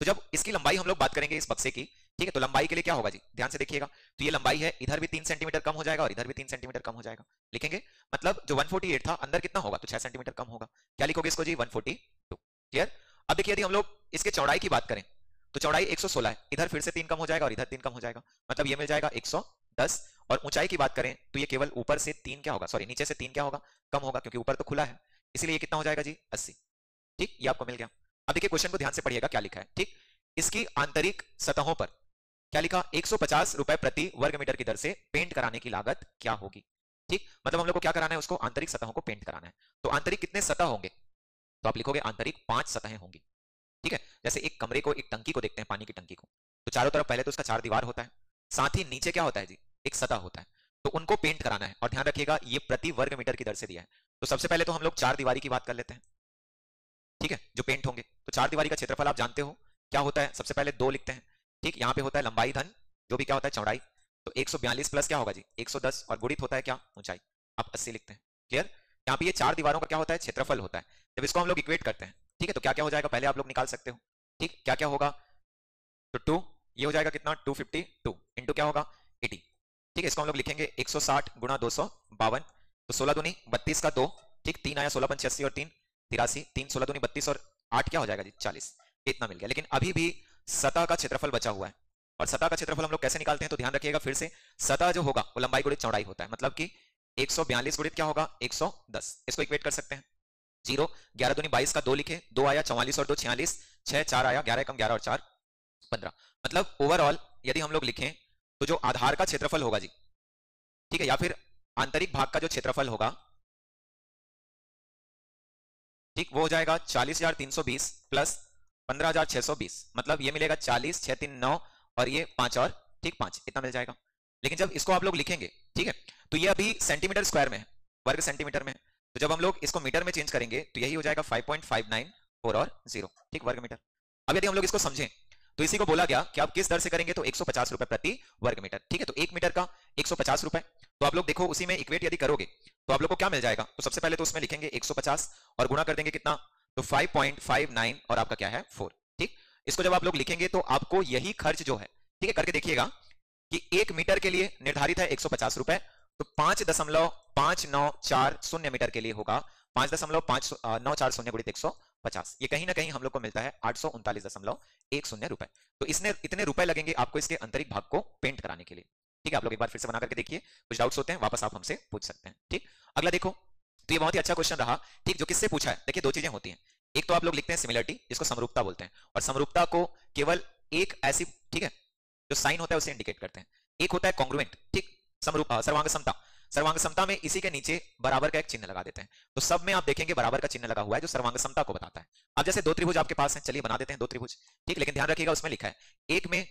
तो जब इसकी लंबाई हम लोग बात करेंगे इस बक्से की, ठीक है, तो लंबाई के लिए क्या होगा जी, ध्यान से देखिए, तो ये लंबाई है, इधर भी 3 सेंटीमीटर कम हो जाएगा और इधर भी 3 सेंटीमीटर कम हो जाएगा, लिखेंगे, मतलब जो 148 था अंदर कितना होगा, तो 6 सेंटीमीटर कम होगा। क्या लिखोगे इसको जी, 142। क्लियर। अब देखिए यदि हम लोग इसके चौड़ाई की बात करें तो चौड़ाई 116 है, इधर फिर से 3 कम हो जाएगा और इधर 3 कम हो जाएगा, मतलब ये मिल जाएगा 110। और ऊंचाई की बात करें तो ये केवल ऊपर से 3 क्या होगा, सॉरी नीचे से 3 क्या होगा, कम होगा, क्योंकि ऊपर तो खुला है, इसलिए ये कितना हो जाएगा जी, 80। ठीक, ये आपको मिल गया। अब देखिए क्वेश्चन को ध्यान से पढ़िएगा क्या लिखा है। ठीक, इसकी आंतरिक सतहों पर क्या लिखा, 150 रुपए प्रति वर्ग मीटर की दर से पेंट कराने की लागत क्या होगी। ठीक, मतलब हम लोग को क्या कराना है, उसको आंतरिक सतहों को पेंट कराना है। तो आंतरिक कितने सतह होंगे, तो आप लिखोगे आंतरिक 5 सतहें होंगी। ठीक है, जैसे एक कमरे को, एक टंकी को देखते हैं, पानी की टंकी को, तो चारों तरफ पहले तो उसका 4 दीवार होता है, साथ ही नीचे क्या होता है जी, एक सतह होता है, तो उनको पेंट कराना है। और ध्यान रखिएगा ये प्रति वर्ग मीटर की दर से दिया है। तो सबसे पहले तो हम लोग 4 दीवारी की बात कर लेते हैं। ठीक है, जो पेंट होंगे, तो 4 दीवारी का क्षेत्रफल आप जानते हो क्या होता है, सबसे पहले 2 लिखते हैं। ठीक, यहाँ पे होता है लंबाई धन जो भी क्या होता है चौड़ाई, तो 142 प्लस क्या होगा जी, 110, और गुणित होता है क्या, ऊंचाई, आप 80 लिखते हैं। क्लियर। यहाँ पे ये 4 दीवारों का क्या होता है, क्षेत्रफल होता है। जब इसको हम लोग इक्वेट करते हैं, ठीक है, तो क्या क्या हो जाएगा पहले आप लोग निकाल सकते हो, ठीक, क्या क्या होगा, तो 2 ये हो जाएगा कितना 252 इंटू क्या होगा 80, ठीक है, इसको हम लोग लिखेंगे 160 गुणा 252, तो 16 दूनी 32 का 2, ठीक, 3 आया 16 पंच 80 और 3 83, 3 16 दूनी 32 और 8 क्या हो जाएगा जी 40, इतना मिल गया। लेकिन अभी भी सतह का क्षेत्रफल बचा हुआ है, और सतह का क्षेत्रफल हम लोग कैसे निकालते हैं, तो ध्यान रखिएगा फिर से, सतह जो होगा वो लंबाई गुणित चौड़ाई होता है, मतलब कि 142 गुणित क्या होगा 110, इसको इक्वेट कर सकते हैं। 0 11 दूनी 22 का 2 लिखे, 2 आया 44 और 2 46, 6 4 आया 11 कम 11 और 4 15, मतलब ओवरऑल यदि हम लोग लिखें तो जो आधार का क्षेत्रफल होगा जी, ठीक है, या फिर आंतरिक भाग का जो क्षेत्रफल होगा, ठीक, वो हो जाएगा 40,320 प्लस 15,620, मतलब ये मिलेगा 40 6 3 9 और ये 5 और ठीक 5, इतना मिल जाएगा। लेकिन जब इसको आप लोग लिखेंगे, ठीक है, तो ये अभी सेंटीमीटर स्क्वायर में है, वर्ग सेंटीमीटर में है, तो जब हम लोग इसको मीटर में चेंज करेंगे तो यही हो जाएगा 5.594 और 0, ठीक, वर्ग मीटर। अब यदि हम लोग इसको समझें तो इसी को बोला गया कि आप किस दर से करेंगे, तो 150 रुपए प्रति वर्ग मीटर, ठीक है, तो 1 मीटर का 150 रुपए, तो आप लोग देखो उसी में इक्वेट यदि करोगे तो आप लोग को क्या मिल जाएगा, तो सबसे पहले तो उसमें लिखेंगे 150 और गुणा कर देंगे कितना, तो 5.59 और आपका क्या है 4, ठीक, इसको जब आप लोग लिखेंगे तो आपको यही खर्च जो है, ठीक है, करके देखिएगा कि 1 मीटर के लिए निर्धारित है 150 रुपए, तो 5.5940 मीटर के लिए होगा 5.5940 गुणित 150, ये कहीं ना कहीं हम लोग को मिलता है 839.10 रुपए। तो इसने इतने रुपए लगेंगे आपको इसके आंतरिक भाग को पेंट कराने के लिए, ठीक है, आप लोग एक बार फिर से बना करके देखिए, कुछ डाउट्स होते हैं वापस आप हमसे पूछ सकते हैं, ठीक। अगला देखो, तो ये बहुत ही अच्छा क्वेश्चन रहा, ठीक, जो किससे पूछा है, देखिए दो चीजें होती हैं, एक तो आप लोग लिखते हैं सिमिलरिटी, जिसको समरूपता बोलते हैं, और समरूपता को केवल एक ऐसी, ठीक है, जो साइन होता है उसे इंडिकेट करते हैं, एक होता है कॉन्ग्रुएंट, ठीक, सर्वांग समता, सर्वांग समता में इसी के नीचे बराबर का एक चिन्ह लगा देते हैं, तो सब में आप देखेंगे बराबर का चिन्ह लगा हुआ है जो सर्वांग समता को बताता है। अब जैसे दो त्रिभुज आपके पास हैं, चलिए बना देते हैं दो त्रिभुज, ठीक, लेकिन ध्यान रखिएगा उसमें लिखा है, एक में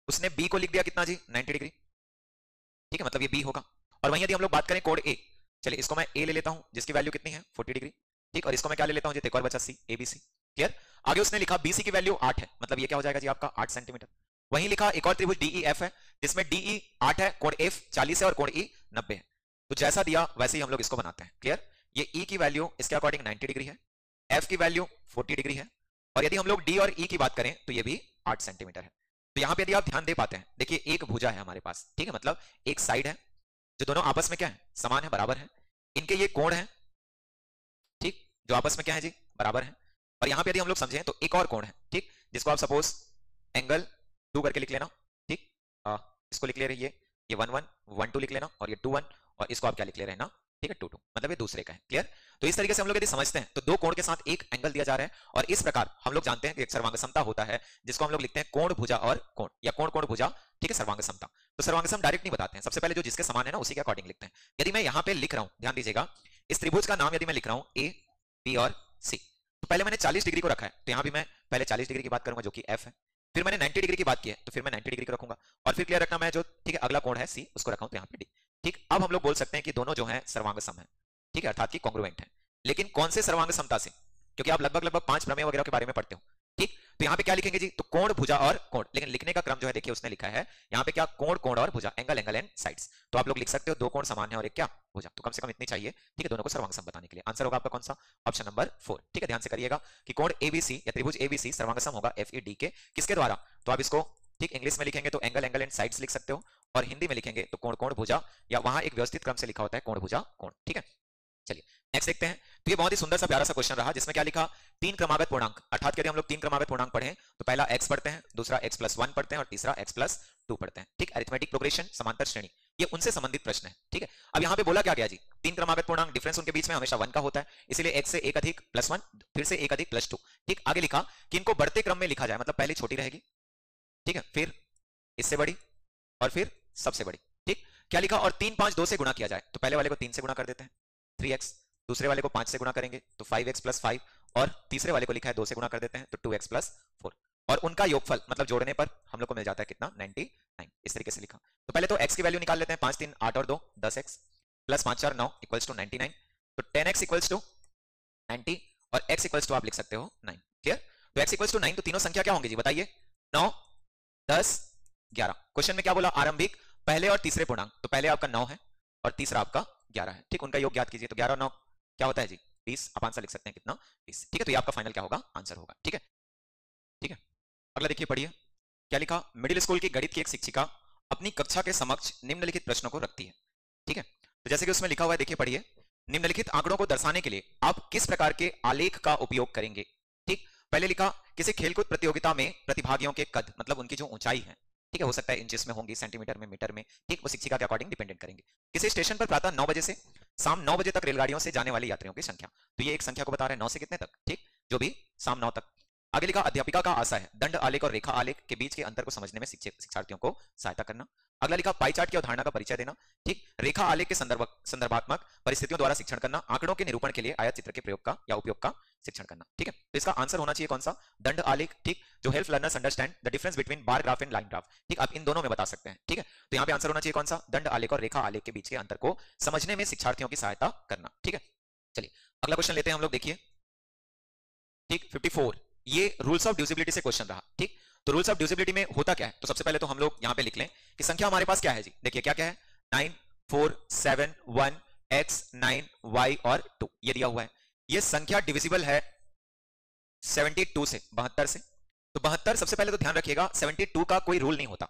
उसने बी को लिख दिया कितना जी 90 डिग्री, ठीक है, मतलब ये बी होगा, और वहीं यदि हम लोग बात करें कोड ए, चलिए इसको मैं ए ले लेता हूं जिसकी वैल्यू कितनी है 40 डिग्री, ठीक, और इसको मैं क्या ले लेता हूं जी, एक और बचा सी, एबीसी, क्लियर। आगे उसने लिखा बीसी की वैल्यू 8 है, मतलब ये क्या हो जाएगा जी आपका 8 सेंटीमीटर। वहीं लिखा एक और त्रिभुज डीईएफ है जिसमें डीई 8 है, कोण एफ 40 है और कोण ई 90 है, तो जैसा दिया वैसे ही हम लोग इसको बनाते हैं, क्लियर। ये ई की वैल्यू इसके अकॉर्डिंग 90 डिग्री है, एफ की वैल्यू 40 डिग्री है, और यदि हम लोग डी और ई की बात करें तो ये भी 8 सेंटीमीटर है। तो यहां पे यदि आप ध्यान दे पाते हैं, देखिए एक भुजा है हमारे पास, ठीक है, मतलब एक साइड है जो दोनों आपस में क्या है समान है, बराबर है, इनके ये कोण है, ठीक, जो आपस में क्या है जी बराबर है, और यहां पे यदि हम लोग समझें तो एक और कोण है, ठीक, जिसको आप सपोज एंगल 2 करके लिख लेना, ठीक, इसको लिख ले रही है ये 1 1 1 2 लिख लेना, और ये 2 1, और इसको आप क्या लिख ले रहे हैं ना, ठीक है 2 2, मतलब ये दूसरे का है, क्लियर। तो इस तरीके से हम लोग यदि समझते हैं तो दो कोण के साथ एक एंगल दिया जा रहा है, और इस प्रकार हम लोग जानते हैं कि एक सर्वांग समता होता है जिसको हम लोग लिखते हैं कोण भुजा और कोण, या कोण कोण भुजा, ठीक है, सर्वांग समता। तो सर्वांग सम डायरेक्ट नहीं बताते हैं, सबसे पहले जो जिसके समान है ना उसी के अकॉर्डिंग लिखते हैं। यदि मैं यहाँ पे लिख रहा हूँ, ध्यान दीजिएगा, इस त्रिभुज का नाम यदि मैं लिख रहा हूँ ए बी और सी, तो पहले मैंने 40 डिग्री को रखा है, तो यहाँ भी मैं पहले 40 डिग्री की बात करूंगा जो कि एफ है, फिर मैंने 90 डिग्री की बात की है तो फिर मैं 90 डिग्री को रखूंगा, और फिर क्लियर रखना मैं जो, ठीक है, अगला कोण है सी उसको रखा हूं तो यहाँ पे डी, ठीक। अब हम लोग बोल सकते हैं कि दोनों जो है सर्वांग सम है, ठीक है, अर्थात कि कॉन्ग्रुएंट है। लेकिन कौन से सर्वांग समता से, क्योंकि आप लगभग 5 प्रमेय वगैरह के बारे में पढ़ते हो, ठीक, तो यहाँ पे क्या लिखेंगे जी, तो कोण भुजा और कोण, लेकिन लिखने का क्रम जो है देखिए उसने लिखा है यहाँ पे क्या, कोण कोण और भुजा, एंगल एंगल एंड साइड्स, तो आप लोग लिख सकते हो दो कोण समान है और एक क्या भुजा, तो कम से कम इतनी चाहिए, ठीक है, दोनों को सर्वांग सम बताने के लिए। आंसर होगा आपका कौन सा, ऑप्शन नंबर 4, ठीक है, ध्यान से करिएगा कि कोण एबीसी या त्रिभुज एबीसी सर्वांग सम होगा एफईडी के किसके द्वारा, तो आप इसको, ठीक, इंग्लिश में लिखेंगे तो एंगल एंगल एंड साइड्स लिख सकते हो, और हिंदी में लिखेंगे तो कोण कोण भुजा, या वहां एक व्यवस्थित क्रम से लिखा होता है कोण भुजा कोण, ठीक है। चलिए नेक्स्ट देखते हैं, तो ये बहुत ही सुंदर सा प्यारा सा क्वेश्चन रहा जिसमें क्या लिखा, 3 क्रमागत पूर्णांक, अर्थात यदि हम लोग 3 क्रमागत पूर्णांक पढ़ें तो पहला x पढ़ते हैं, दूसरा x + 1 पढ़ते हैं और तीसरा x + 2 पढ़ते हैं, ठीक, अरिथमेटिक प्रोग्रेशन समांतर श्रेणी, ये उनसे संबंधित प्रश्न है, ठीक है। अब यहाँ पे बोला क्या गया जी, 3 क्रमागत पूर्णांक, डिफरेंस उनके बीच में हमेशा 1 का होता है, इसलिए x से 1 अधिक +1 फिर से 1 अधिक +2, ठीक। आगे लिखा कि इनको बढ़ते क्रम में लिखा जाए, मतलब पहले छोटी रहेगी, ठीक है, फिर इससे बड़ी और फिर सबसे बड़ी, ठीक। क्या लिखा, और 3 5 2 से गुणा किया जाए, तो पहले वाले को 3 से गुणा कर देते हैं 3x, दूसरे वाले को 5 से गुणा करेंगे तो 5x + 5, और तीसरे वाले को लिखा है 2 से गुणा कर देते हैं तो 2x + 4, और उनका योगफल मतलब जोड़ने पर हम लोग को मिल जाता है कितना 99, इस तरीके से लिखा। तो पहले तो x की वैल्यू निकाल लेते हैं, 5 3 8 और 2 10x + 5 4 9 = 99, तो 10x = 90 और x = आप लिख सकते हो 9, क्लियर। तो x = 9, तो तीनों संख्या क्या होंगी जी बताइए, 9 10 11। क्वेश्चन में क्या बोला, आरंभिक पहले और तीसरे पूर्णांक, तो पहले आपका 9 है और तीसरा आपका 11 है, ठीक। उनका योग ज्ञात कीजिए, तो 11 और 9 क्या होता है जी 20, आप आंसर लिख सकते हैं कितना 20, ठीक है। तो ये आपका फाइनल क्या होगा आंसर होगा, ठीक है, ठीक है। अगला देखिए पढ़िए क्या लिखा, मिडिल स्कूल की गणित की एक शिक्षिका अपनी कक्षा के समक्ष निम्नलिखित प्रश्नों को रखती है, ठीक है। तो जैसे कि उसमें लिखा हुआ है, देखिए पढ़िए, निम्नलिखित आंकड़ों को दर्शाने के लिए आप किस प्रकार के आलेख का उपयोग करेंगे, ठीक। पहले लिखा किसी खेलकूद प्रतियोगिता में प्रतिभागियों के कद, मतलब उनकी जो ऊंचाई है, ठीक है, हो सकता है इंचेस में होंगी, सेंटीमीटर में, मीटर में, ठीक, वो शिक्षिका के अकॉर्डिंग डिपेंडेंट करेंगे। किसी स्टेशन पर प्रातः 9 बजे से शाम 9 बजे तक रेलगाड़ियों से जाने वाले यात्रियों की संख्या, तो ये एक संख्या को बता रहे हैं 9 से कितने तक, ठीक, जो भी शाम 9 तक। आगे लिखा अध्यापिका का आशा है दंड आलेख और रेखा आलेख के बीच के अंतर को समझने में शिक्षार्थियों को सहायता करना। अगला लिखा पाई चार्ट की अवधारणा का परिचय देना, ठीक। रेखा आलेख के संदर्भात्मक परिस्थितियों द्वारा शिक्षण करना, आंकड़ों के निरूपण के लिए आयत चित्र के प्रयोग का या उपयोग का शिक्षण करना, ठीक है। तो इसका आंसर होना चाहिए कौन सा, दंड आलेख, ठीक, जो help learners understand the difference between bar graph and line graph, ठीक। आप इन दोनों में बता सकते हैं, ठीक है। तो यहाँ पे आंसर होना चाहिए कौन सा, दंड आलेख और रेखा आलेख के बीच के अंतर को समझने में शिक्षार्थियों की सहायता करना, ठीक है। चलिए अगला क्वेश्चन लेते हैं हम लोग, देखिए, ठीक, 54, ये रूल्स ऑफ डिविजिबिलिटी से क्वेश्चन रहा, ठीक। तो रूल्स ऑफ डिविजिबिलिटी में होता क्या है, तो सबसे पहले तो हम लोग यहां पे लिख लें कि संख्या हमारे पास क्या है जी, देखिए क्या क्या है, 9 4 7 1 x 9 y और 2 ये दिया हुआ है। ये संख्या डिविजिबल है 72 से, 72 से। तो 72 सबसे पहले तो ध्यान रखिएगा 72 का कोई रूल नहीं होता,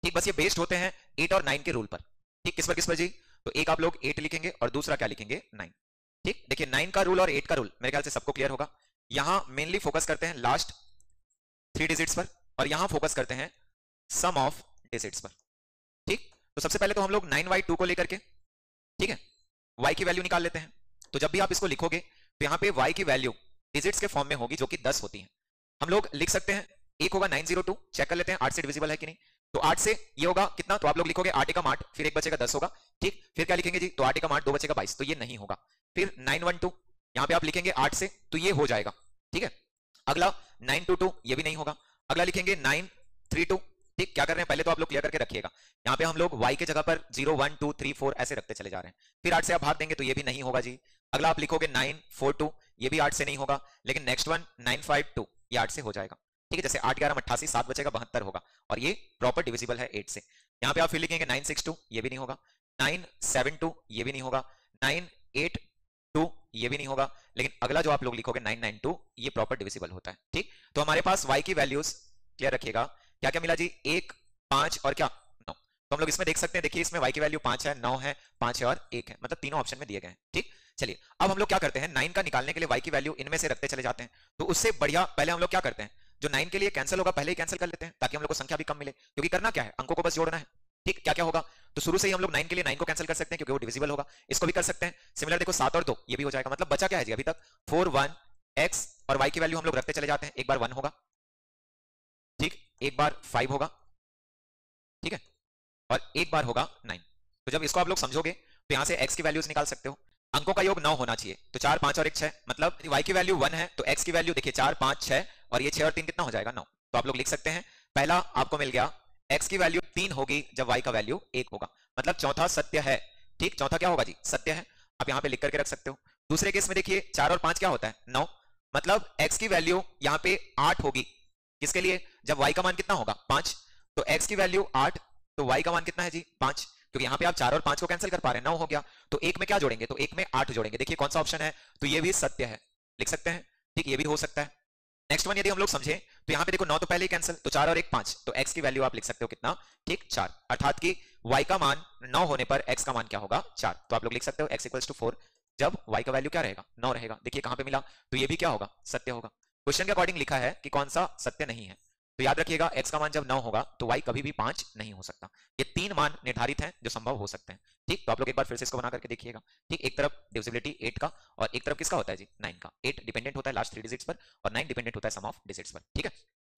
ठीक, बस ये बेस्ड होते हैं 8 और 9 के रूल पर, ठीक। किस पर जी, तो एक आप लोग 8 लिखेंगे और दूसरा क्या लिखेंगे 9, ठीक। देखिए 9 का रूल और 8 का रूल मेरे ख्याल से सबको क्लियर होगा। यहां मेनली फोकस करते हैं लास्ट 3 डिजिट्स पर और यहां फोकस करते हैं सम ऑफ डिजिट्स पर, ठीक। तो सबसे पहले तो हम लोग 9y2 को लेकर के, ठीक है, y की वैल्यू निकाल लेते हैं। तो जब भी आप इसको लिखोगे तो यहां पे y की वैल्यू डिजिट्स के फॉर्म में होगी जो कि 10 होती है। हम लोग लिख सकते हैं एक होगा 902, चेक कर लेते हैं 8 से डिविजिबल है कि नहीं। तो 8 से ये होगा कितना, तो आप लोग लिखोगे 8 एकम 8, फिर एक बचेगा 10 होगा, ठीक। फिर क्या लिखेंगे जी, तो 8 एकम 8 2 बचेगा 22, तो ये नहीं होगा। फिर 912 यहां पे आप लिखेंगे 8 से, तो ये हो जाएगा, ठीक है। अगला 922 ये भी नहीं होगा। अगला लिखेंगे 932, ठीक। क्या कर रहे हैं पहले तो आप लोग क्लियर करके रखिएगा, यहां पे हम लोग y के जगह पर 0 1 2 3 4 ऐसे रखते चले जा रहे हैं। फिर 8 से आप भाग देंगे तो ये भी नहीं होगा जी। अगला आप लिखोगे 942, ये भी 8 से नहीं होगा। लेकिन नेक्स्ट वन 952 ये 8 से हो जाएगा, ठीक है। जैसे 8 11 88, 7 बचेगा 72 होगा और ये प्रॉपर डिविजिबल है 8 से। यहां पे आप फिर लिखेंगे 962 ये भी नहीं होगा, 972 ये भी नहीं होगा, 982 ये भी नहीं होगा। लेकिन अगला जो आप लोग लिखोगे 992 ये प्रॉपर डिविजिबल होता है, ठीक। तो हमारे पास y की वैल्यूज क्लियर रखिएगा, क्या क्या मिला जी, 1 5 और क्या 9। तो हम लोग इसमें देख सकते हैं, देखिए इसमें y की वैल्यू 5 है, 9 है, 5 है और 1 है, मतलब तीनों ऑप्शन में दिए गए हैं, ठीक। चलिए अब हम लोग क्या करते हैं, 9 का निकालने के लिए y की वैल्यू इनमें से रखते चले जाते हैं। तो उससे बढ़िया पहले हम लोग क्या करते हैं, जो 9 के लिए कैंसिल होगा पहले ही कैंसिल कर लेते हैं ताकि हम लोग को संख्या भी कम मिले, क्योंकि करना क्या है, अंकों को बस जोड़ना है, ठीक। क्या क्या होगा, तो शुरू से ही हम लोग 9 के लिए 9 को कैंसिल कर सकते हैं क्योंकि वो डिविजिबल होगा। इसको भी कर सकते हैं सिमिलर, देखो 7 और 2 ये भी हो जाएगा। मतलब बचा क्या है जी अभी तक 4 1 x और y की वैल्यू हम लोग रखते चले जाते हैं। एक बार 1 होगा, ठीक, एक बार 5 होगा, ठीक है, और एक बार होगा 9। तो जब इसको आप लोग समझोगे तो यहां से x की वैल्यूज निकाल सकते हो। अंकों का योग 9 होना चाहिए, तो 4 5 और 1 6, मतलब y की वैल्यू 1 है तो x की वैल्यू देखिए 4 5 6 और ये 6 और 3 कितना हो जाएगा 9। तो आप लोग लिख सकते हैं पहला आपको मिल गया x की वैल्यू 3 होगी जब y का वैल्यू 1 होगा, मतलब चौथा सत्य है, ठीक। चौथा क्या होगा जी, सत्य है, आप यहां पे लिख करके रख सकते हो। दूसरे केस में देखिए 4 और 5 क्या होता है 9, मतलब x की वैल्यू यहां पे 8 होगी, किसके लिए, जब y का मान कितना होगा 5, तो x की वैल्यू 8 तो y का मान कितना है जी 5, क्योंकि यहां पे आप 4 और 5 को कैंसिल कर पा रहे हैं, 9 हो गया। तो एक में क्या जोड़ेंगे, तो एक में 8 जोड़ेंगे, देखिए कौन सा ऑप्शन है, तो ये भी सत्य है, लिख सकते हैं, ठीक, ये भी हो सकता है। नेक्स्ट वन यदि हम लोग समझे तो यहां पे देखो 9 तो पहले ही कैंसिल, तो 4 और 1 5, तो x की वैल्यू आप लिख सकते हो कितना, ठीक 4, अर्थात कि y का मान 9 होने पर x का मान क्या होगा 4। तो आप लोग लिख सकते हो x = 4 जब y का वैल्यू क्या रहेगा 9 रहेगा। देखिए कहां पे मिला, तो ये भी क्या होगा सत्य होगा। क्वेश्चन के अकॉर्डिंग लिखा है कि कौन सा सत्य नहीं है, तो याद रखिएगा x का मान जब 9 होगा तो y कभी भी 5 नहीं हो सकता। ये 3 मान निर्धारित हैं जो संभव हो सकते हैं, ठीक। तो आप लोग एक बार फिर से इसको बना करके देखिएगा, ठीक। एक तरफ डिविजिबिलिटी 8 का और एक तरफ किसका होता है जी 9 का। 8 डिपेंडेंट होता है लास्ट 3 डिजिट्स पर और 9 डिपेंडेंट होता है सम ऑफ डिजिट्स पर, ठीक है।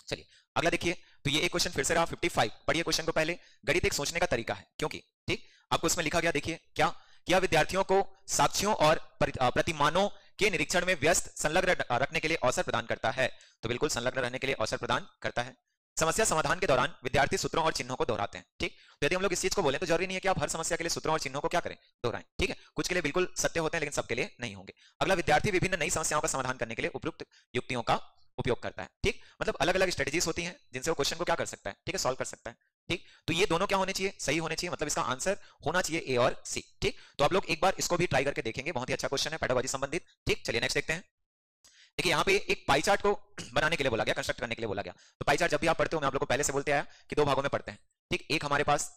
चलिए अगला देखिए, तो ये एक क्वेश्चन फिर से रहा 55। पढ़िए क्वेश्चन को पहले, गणित एक सोचने का तरीका है, क्योंकि ठीक आपको इसमें लिखा गया, देखिए क्या किया, विद्यार्थियों को साक्ष्यों और प्रतिमानों के निरीक्षण में व्यस्त संलग्न रखने के लिए अवसर प्रदान करता है। तो बिल्कुल संलग्न रहने के लिए अवसर प्रदान करता है। समस्या समाधान के दौरान विद्यार्थी सूत्रों और चिन्हों को दोहराते हैं, ठीक। तो यदि हम लोग इस चीज को बोले तो जरूरी नहीं है कि आप हर समस्या के लिए सूत्रों और चिन्हों को क्या करें, दोहराएं, ठीक है। कुछ के लिए बिल्कुल सत्य होते हैं लेकिन सबके लिए नहीं होंगे। अगला, विद्यार्थी विभिन्न नई समस्याओं का समाधान करने के लिए उपयुक्त युक्तियों का उपयोग करता है, ठीक। मतलब अलग अलग स्ट्रेटेजीज होती हैं जिनसे वो क्वेश्चन को क्या कर सकता है, ठीक है, सॉल्व कर सकता है। ठीक, तो ये दोनों क्या होने चाहिए, सही होने चाहिए, मतलब इसका आंसर होना चाहिए ए और सी। ठीक, तो आप लोग एक बार इसको भी ट्राई करके देखेंगे, बहुत ही अच्छा क्वेश्चन है पेडागोजी संबंधित। ठीक, चलिए नेक्स्ट देखते हैं। देखिए यहाँ पे एक पाई चार्ट को बनाने के लिए बोला गया, कंस्ट्रक्ट करने के लिए बोला गया। तो पाई चार्ट जब भी आप पढ़ते हो, मैं आप लोगों को पहले से बोलते आया कि दो भागों में पढ़ते हैं। ठीक, एक हमारे पास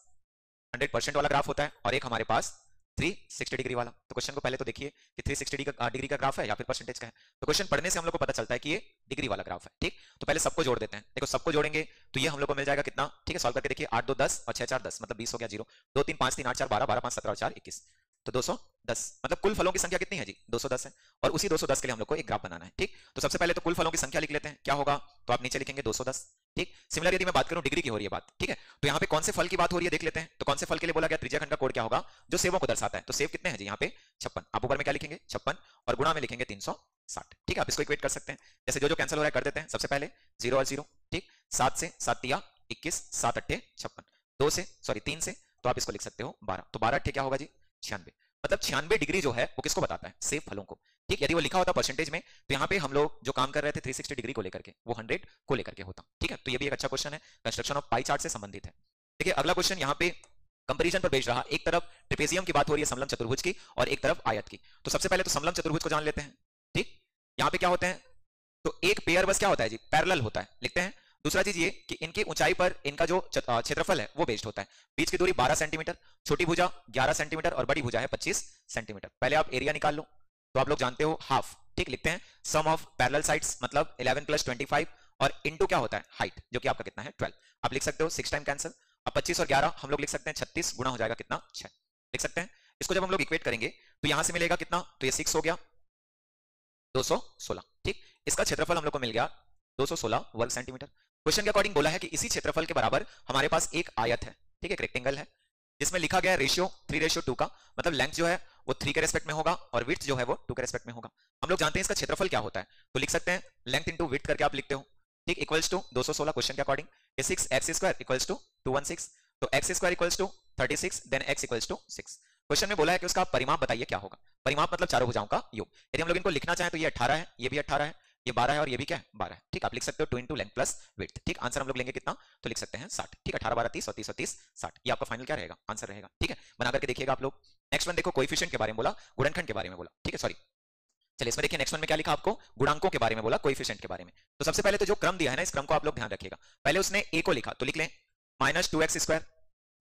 100% वाला ग्राफ होता है और एक हमारे पास 360 डिग्री वाला। तो क्वेश्चन को पहले तो देखिए कि 360 डिग्री का ग्राफ है या फिर परसेंटेज का है। तो क्वेश्चन पढ़ने से हम लोग को पता चलता है कि ये डिग्री वाला ग्राफ है। ठीक, तो पहले सबको जोड़ देते हैं। देखो सबको जोड़ेंगे तो ये हम लोग को मिल जाएगा कितना, ठीक है, सॉल्व करके देखिए, 8 2 10 और 6 4 10, मतलब 20 हो गया, 0 2 3 5 3 8 4 12 12 5 17 और 4 21, तो 210, मतलब कुल फलों की संख्या कितनी है जी, 210 है। और उसी 210 के लिए हम लोग को एक ग्राफ बनाना है। ठीक, तो सबसे पहले तो कुल फलों की संख्या लिख लेते हैं, क्या होगा, तो आप नीचे लिखेंगे 210। ठीक, सिमिलर यदि मैं बात करूं डिग्री की हो रही है बात, ठीक है, तो यहाँ पे कौन से फल की बात हो रही है देख लेते हैं। तो कौन से फल के लिए बोला गया, त्रिज्या खंड का कोड क्या होगा, जो सेवों को दर्शाता है। तो सेव कितने हैं जी, यहाँ पे 56, आप ऊपर में क्या लिखेंगे 56 और गुणा में लिखेंगे 360। ठीक है, आप इसको इक्वेट कर सकते हैं, जैसे जो जो कैंसिल हो रहा है कर देते हैं। सबसे पहले 0 और 0, ठीक, 7 से 7 तिया 21, 7 अट्ठे 56, 2 से सॉरी 3 से तो आप इसको लिख सकते हो 12, तो 12 अट्ठे क्या होगा जी 96, मतलब 96 डिग्री जो है वो किसको बताता है, सेब फलों को। ठीक, यदि वो लिखा होता परसेंटेज में तो यहाँ पे हम लोग जो काम कर रहे थे 360 डिग्री को लेकर के, वो 100 को लेकर के होता। ठीक है, तो ये भी एक अच्छा क्वेश्चन है, कंस्ट्रक्शन ऑफ पाई चार्ट से संबंधित है। देखिए अगला क्वेश्चन यहाँ पे कंपैरिजन पर बेस्ड रहा, एक तरफ ट्रेपेजियम की बात हो रही है, समलम चतुर्भुज की, और एक तरफ आयत की। तो सबसे पहले तो समलम चतुर्भुज को जान लेते हैं। ठीक, यहाँ पे क्या होते हैं, तो एक पेयर बस क्या होता है जी, पैरेलल होता है, लिखते हैं। दूसरा चीज ये कि इनकी ऊंचाई पर इनका जो क्षेत्रफल है वो बेस्ड होता है। बीच की दूरी 12 सेंटीमीटर, छोटी भुजा 11 सेंटीमीटर और बड़ी भुजा है 25 सेंटीमीटर। पहले आप एरिया निकाल लो, तो आप लोग जानते हो हाफ। ठीक, लिखते हैं सम ऑफ पैरेलल साइड्स मतलब 11 + 25 और इनटू क्या होता है हाइट, जो कि आपका कितना है 12। आप लिख सकते हो 6 टाइम कैंसिल। अब 25 और 11 हम लोग लिख सकते हैं 36, गुणा हो जाएगा कितना 6, लिख सकते हैं। इसको जब हम लोग इक्वेट करेंगे तो यहां से मिलेगा कितना, तो ये 6 हो गया 216। ठीक, इसका क्षेत्रफल हम लोग को मिल गया 216 वर्ग सेंटीमीटर। क्वेश्चन के अकॉर्डिंग बोला है कि इसी क्षेत्रफल के बराबर हमारे पास एक आयत है, ठीक है, एक रेक्टेंगल है, जिसमें लिखा गया रेशियो 3:2 का, मतलब लेंथ जो है वो 3 के रेस्पेक्ट में होगा और विड्थ जो है वो 2 के रेस्पेक्ट में होगा। हम लोग जानते हैं इसका क्षेत्रफल क्या होता है, तो लिख सकते हैं लेंथ इंटू विड्थ करके आप लिखते हो। ठीक, इक्वल्स टू 216 क्वेश्चन के अकॉर्डिंग, 6x² इक्वल्स टू 216, तो x² equals to 36, then x equals to 6। Question में बोला है कि उसका परिमाप बताइए क्या होगा। परिमाप मतलब चारों भुजाओं का योग। यदि हम लोग इनको लिखना चाहें तो ये 18 है, ये भी 18 है, ये 12 है और ये भी क्या है 12 है। ठीक, आप लिख सकते हो 2 इंटू लेंथ प्लस विड्थ। ठीक, आंसर हम लोग लेंगे कितना, तो लिख सकते हैं 60। ठीक, 18 12 30 और 30 और 30 60, ये आपका फाइनल क्या रहेगा, आंसर रहेगा। ठीक है, बना करके देखिएगा आप लोग। नेक्स्ट वन देखो, कोएफिशिएंट के बारे में बोला, गुणनखंड के बारे में बोला। ठीक है, सॉरी, चलिए इसमें देखिए नेक्स्ट वन में क्या लिखा आपको, गुणांकों के बारे में बोला, कोएफिशिएंट के बारे में। तो सबसे पहले तो जो क्रम दिया है ना, इस क्रम को आप लोग ध्यान रखिएगा। पहले उसने a को लिखा तो लिख लें -2x²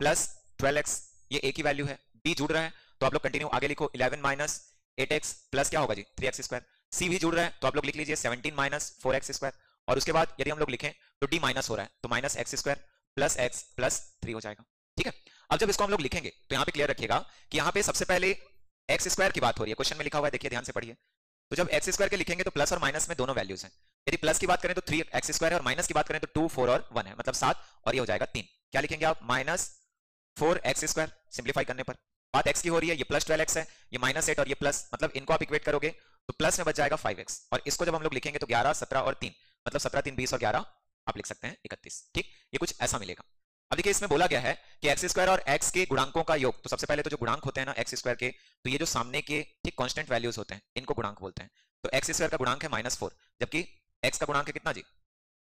प्लस 12x, ये a की वैल्यू है। b जुड़ रहा है तो आप लोग कंटिन्यू आगे लिखो 11 - 8x प्लस क्या होगा जी 3x²। c भी जुड़ रहा है तो आप लोग लिख लीजिए 17 - 4x²। और उसके बाद यदि हम लोग लिखें तो d माइनस हो रहा है तो -x² प्लस x प्लस 3 हो जाएगा। ठीक है, अब जब इसको हम लोग लिखेंगे तो यहाँ पे क्लियर रखिएगा कि यहाँ पे सबसे पहले x² की बात हो रही है, क्वेश्चन में लिखा हुआ है, देखिए ध्यान से पढ़िए। तो जब x² के लिखेंगे तो प्लस और माइनस में दोनों वैल्यूज हैं। यदि प्लस की बात करें तो 3x² है और माइनस की बात करें तो 2 4 और 1 है, मतलब 7, और ये हो जाएगा 3। क्या लिखेंगे आप, -4x², सिंप्लीफाई करने पर बात x की हो रही है, ये प्लस 12x है, ये -8 और ये प्लस, मतलब इनको आप इक्वेट करोगे तो प्लस में बच जाएगा 5x, और इसको जब हम लोग लिखेंगे तो 11 17 और 3, मतलब 17 3 20 और 11 आप लिख सकते हैं 31। ठीक, ये कुछ ऐसा मिलेगा। अब देखिए इसमें बोला गया है कि x² और x के गुणांकों का योग। तो सबसे पहले तो जो गुणांक होते हैं ना x² के, तो ये जो सामने के ठीक कांस्टेंट वैल्यूज होते हैं इनको गुणांक बोलते हैं। तो x² का गुणांक है -4, जबकि x का गुणांक है कितना जी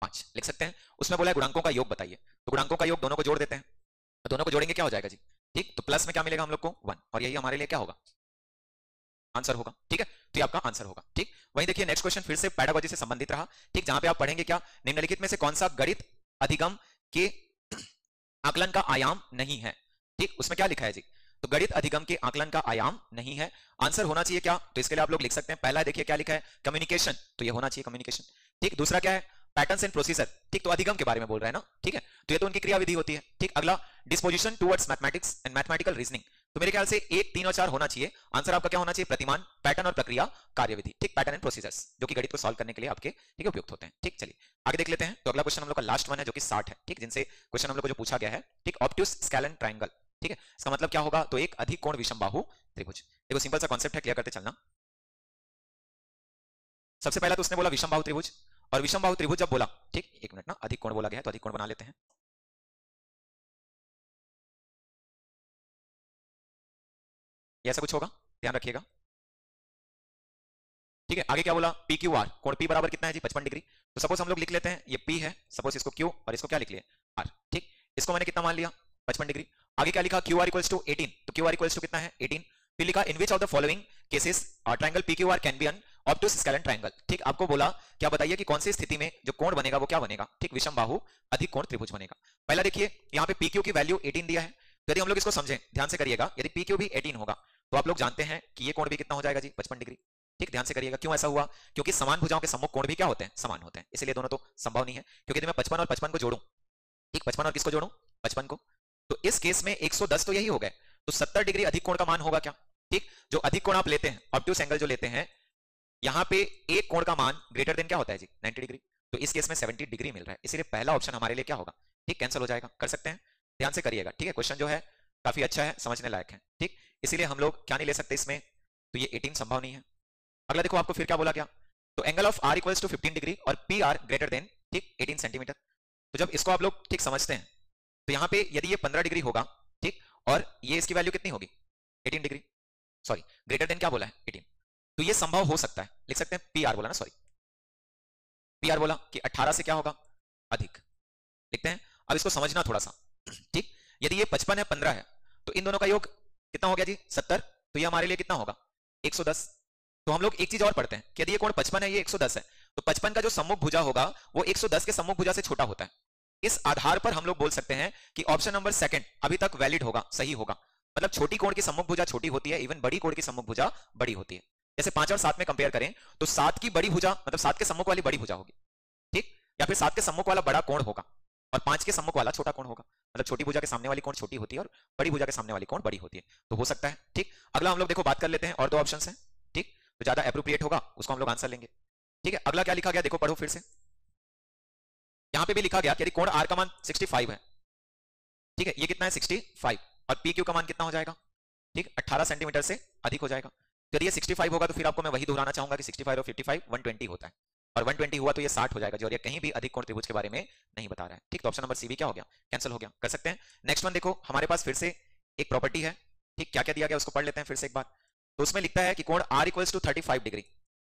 5, लिख सकते हैं। उसमें बोला है गुणांकों का योग बताइए, तो गुणांकों का योग दोनों को जोड़ देते हैं, तो दोनों को जोड़ेंगे क्या हो जाएगा जी, ठीक, तो प्लस में क्या मिलेगा हम लोग को 1, और यही हमारे लिए क्या होगा, आंसर होगा। ठीक है, तो ये आपका आंसर होगा। ठीक, वहीं देखिए नेक्स्ट क्वेश्चन फिर से पेडागोजी से संबंधित रहा। ठीक, जहां पे आप पढ़ेंगे क्या, निम्नलिखित में से कौन सा गणित अधिगम के आकलन का आयाम नहीं है। ठीक, उसमें क्या लिखा है जी, तो गणित अधिगम के आकलन का आयाम नहीं है। आंसर होना चाहिए क्या, तो इसके लिए आप लोग लिख सकते हैं, पहला देखिए क्या लिखा है, कम्युनिकेशन, तो ये होना चाहिए कम्युनिकेशन। ठीक, दूसरा क्या है, पैटर्न्स एंड प्रोसीजर। ठीक, तो अधिगम के बारे में बोल रहा है ना, ठीक है, तो ये तो उनकी क्रियाविधि होती है। ठीक, अगला disposition towards mathematics and mathematical reasoning, तो मेरे ख्याल से 1 3 और 4 होना चाहिए। आंसर आपका क्या होना चाहिए, प्रतिमान, पैटर्न और प्रक्रिया, कार्यविधि। ठीक, पैटर्न एंड प्रोसीजर्स जो कि गणित को सॉल्व करने के लिए आपके ठीक है उपयुक्त होते हैं। ठीक, चलिए आगे देख लेते हैं। तो अगला क्वेश्चन हम लोग का लास्ट वन है जो कि 60 है। ठीक, जिनसे क्वेश्चन हम लोग को जो पूछा गया है, ठीक, ऑब्ट्यूस स्केलन ट्रायंगल। ठीक है, इसका मतलब क्या होगा, तो एक अधिक कोण विषमबाहु त्रिभुज। देखो सिंपल सा कॉन्सेप्ट है, क्लियर करते चलना। सबसे पहला तो उसने बोला विषमबाहु त्रिभुज, और विषमबाहु त्रिभुज जब बोला, ठीक, एक मिनट ना, अधिक कोण बोला गया है तो अधिक कोण बना लेते हैं। ये ऐसा कुछ होगा, ध्यान रखिएगा। ठीक है, आगे क्या बोला, पी क्यू आर, कोण पी बराबर कितना है जी 55 डिग्री। तो सपोज हम लोग लिख लेते हैं ये पी है, सपोज इसको क्यू और इसको क्या लिख लिए आर। ठीक, इसको मैंने कितना मान लिया 55 डिग्री। आगे क्या लिखा क्यू आर इक्वल्स टू 18, तो क्यू आर इक्वल्स टू कितना है 18। फिर लिखा in which of the following cases triangle PQR can be an obtuse scalene triangle. ठीक, आपको बोला क्या बताइए कि कौन सी स्थिति में जो कोण बनेगा वो क्या बनेगा, ठीक, विषम बाहु अधिक कोण त्रिभुज बनेगा। पहला देखिए यहाँ पे पीक्यू की वैल्यू 18 दिया है, तो यदि हम लोग इसको समझें ध्यान से करिएगा, यदि पीक्यू भी 18 होगा तो आप लोग जानते हैं कि ये कोण भी कितना हो जाएगा जी 55 डिग्री। ठीक, ध्यान से करिएगा क्यों ऐसा हुआ, क्योंकि समान भुजाओं के सम्मुख कोण भी क्या होते हैं समान होते हैं, इसलिए दोनों तो संभव नहीं है। क्योंकि यदि मैं 55 और 55 को जोड़ूं, ठीक, 55 और किसको जोड़ूं 55 को, तो इस केस में 110 तो यही हो गए, तो 70 डिग्री अधिक कोण का मान होगा क्या। ठीक, जो अधिक कोण आप लेते हैं ऑब्ट्यूस एंगल जो लेते हैं, यहां पे एक कोण का मान ग्रेटर देन क्या होता है जी 90 डिग्री, तो इस केस में 70 डिग्री मिल रहा है, इसलिए पहला ऑप्शन हमारे लिए क्या होगा, ठीक, कैंसिल हो जाएगा। कर सकते हैं, ध्यान से करिएगा। ठीक है, क्वेश्चन जो है काफी अच्छा है, समझने लायक है। ठीक, इसीलिए हम लोग क्या नहीं ले सकते इसमें, तो ये 18 संभव नहीं है। अगला देखो आपको फिर क्या बोला गया, तो angle of R equals to 15 degree और पी आर ग्रेटर देन, ठीक, 18 सेंटीमीटर। तो जब इसको आप लोग ठीक समझते हैं, तो यहां पे यदि ये 15 डिग्री होगा, ठीक, और ये इसकी वैल्यू कितनी होगी 18 डिग्री, सॉरी ग्रेटर देन क्या बोला है 18, तो ये संभव हो सकता है, लिख सकते हैं पी आर बोला ना, सॉरी पी आर बोला कि 18 से क्या होगा अधिक, लिखते हैं। अब इसको समझना थोड़ा सा, ठीक, यदि ये 55 है 15 है, तो इन दोनों का योग कितना हो गया जी 70, तो ये हमारे लिए कितना होगा 110। तो हम लोग एक चीज और पढ़ते हैं कि यदि ये कोण 55 है ये 110 है, तो 55 का जो सम्मुख भुजा होगा वो 110 के सम्मुख भुजा से छोटा होता है। इस आधार पर हम लोग बोल सकते हैं कि ऑप्शन नंबर सेकंड अभी तक वैलिड होगा, सही होगा। मतलब छोटी कोण की सम्मुख भुजा छोटी होती है, इवन बड़ी कोण की सम्मुख भुजा बड़ी होती है। जैसे 5 और 7 में कंपेयर करें तो 7 की बड़ी भुजा मतलब 7 के सम्मुख वाली बड़ी भुजा होगी, ठीक, या फिर 7 के सम्मुख वाला बड़ा कोण होगा और 5 के सम्मुख वाला छोटा कोण होगा। मतलब छोटी भुजा के सामने वाली कोण छोटी होती है और बड़ी भुजा के सामने वाली कोण बड़ी होती है, तो हो सकता है। ठीक, अगला हम लोग देखो बात कर लेते हैं, और दो ऑप्शन है, ठीक, तो ज्यादा एप्रोप्रिएट होगा उसको हम लोग आंसर लेंगे। ठीक है, अगला क्या लिखा गया देखो पढ़ो फिर से। यहां पे भी लिखा गया कि यदि कोण आर का मान 65 है, ठीक है, ये कितना है 65, और पी क्यू का मान कितना हो जाएगा, ठीक, 18 सेंटीमीटर से अधिक हो जाएगा। तो यदि ये 65 होगा तो फिर आपको मैं वही दोहराना चाहूंगा कि 65 और 55 120 होता है, और 120 हुआ तो ये 60 हो जाएगा जी, और ये कहीं भी अधिक कोण त्रिभुज के बारे में नहीं बता रहा है। ठीक, तो ऑप्शन नंबर सी भी क्या हो गया कैंसिल हो गया। कर सकते हैं नेक्स्ट वन, देखो हमारे पास फिर से एक प्रॉपर्टी है, ठीक, क्या क्या दिया गया उसको पढ़ लेते हैं फिर से एक बार। तो उसमें लिखता है कि कोण आर इक्वल्स टू 35 डिग्री,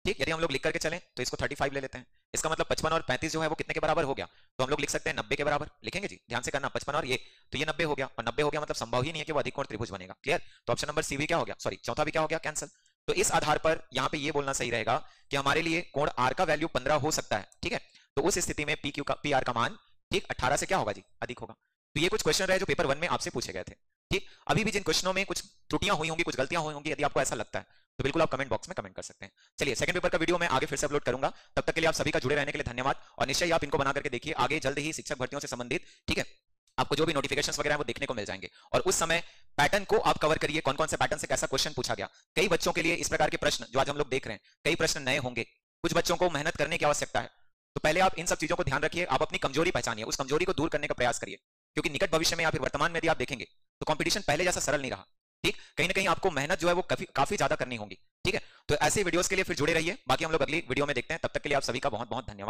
ठीक, यदि हम लोग लिख करके चलें तो इसको 35 ले लेते हैं, इसका मतलब 55 और 35 जो है वो कितने के बराबर हो गया, तो हम लोग लिख सकते हैं 90 के बराबर, लिखेंगे जी, ध्यान से करना, 55 और ये, तो ये 90 हो गया, और 90 हो गया मतलब संभव ही नहीं है कि वो अधिक कोण त्रिभुज बनेगा। क्लियर, तो ऑप्शन नंबर सी भी क्या हो गया, सॉरी चौथा भी क्या हो गया कैंसिल। तो इस आधार पर यहाँ पे ये बोलना सही रहेगा कि हमारे लिए कोण आर का वैल्यू 15 हो सकता है। ठीक है, तो उस स्थिति में पी क्यू का पी आर का मान, ठीक, 18 से क्या होगा जी अधिक होगा। तो ये कुछ क्वेश्चन रहे जो पेपर 1 में आपसे पूछे गए थे। ठीक, अभी भी जिन क्वेश्चनों में कुछ त्रुटियां हुई होंगी, कुछ गलतियां हुई होंगी, यदि आपको ऐसा लगता है तो बिल्कुल आप कमेंट बॉक्स में कमेंट कर सकते हैं। चलिए सेकंड पेपर का वीडियो मैं आगे फिर से अपलोड करूंगा, तब तक के लिए आप सभी का जुड़े रहने के लिए धन्यवाद, और निश्चय आप इनको बना करके देखिए, आगे जल्द ही शिक्षक भर्तियों से संबंधित, ठीक है, आपको जो भी नोटिफिकेशंस वगैरह है वो देखने को मिल जाएंगे। और उस समय पैटर्न को आप कवर करिए, कौन कौन से पैटर्न से कैसा क्वेश्चन पूछा गया। कई बच्चों के लिए इस प्रकार के प्रश्न जो आज हम लोग देख रहे हैं, कई प्रश्न नए होंगे, कुछ बच्चों को मेहनत करने की आवश्यकता है, तो पहले आप इन सब चीजों को ध्यान रखिए, आप अपनी कमजोरी पहचानिए, उस कमजोरी को दूर करने का प्रयास करिए, क्योंकि निकट भविष्य में या फिर वर्तमान में यदि आप देखेंगे तो कंपटीशन पहले जैसा सरल नहीं रहा। ठीक, कहीं ना कहीं आपको मेहनत जो है वो काफी ज्यादा करनी होगी। ठीक है, तो ऐसे वीडियोस के लिए फिर जुड़े रहिए, बाकी हम लोग अगली वीडियो में देखते हैं, तब तक के लिए आप सभी का बहुत बहुत धन्यवाद।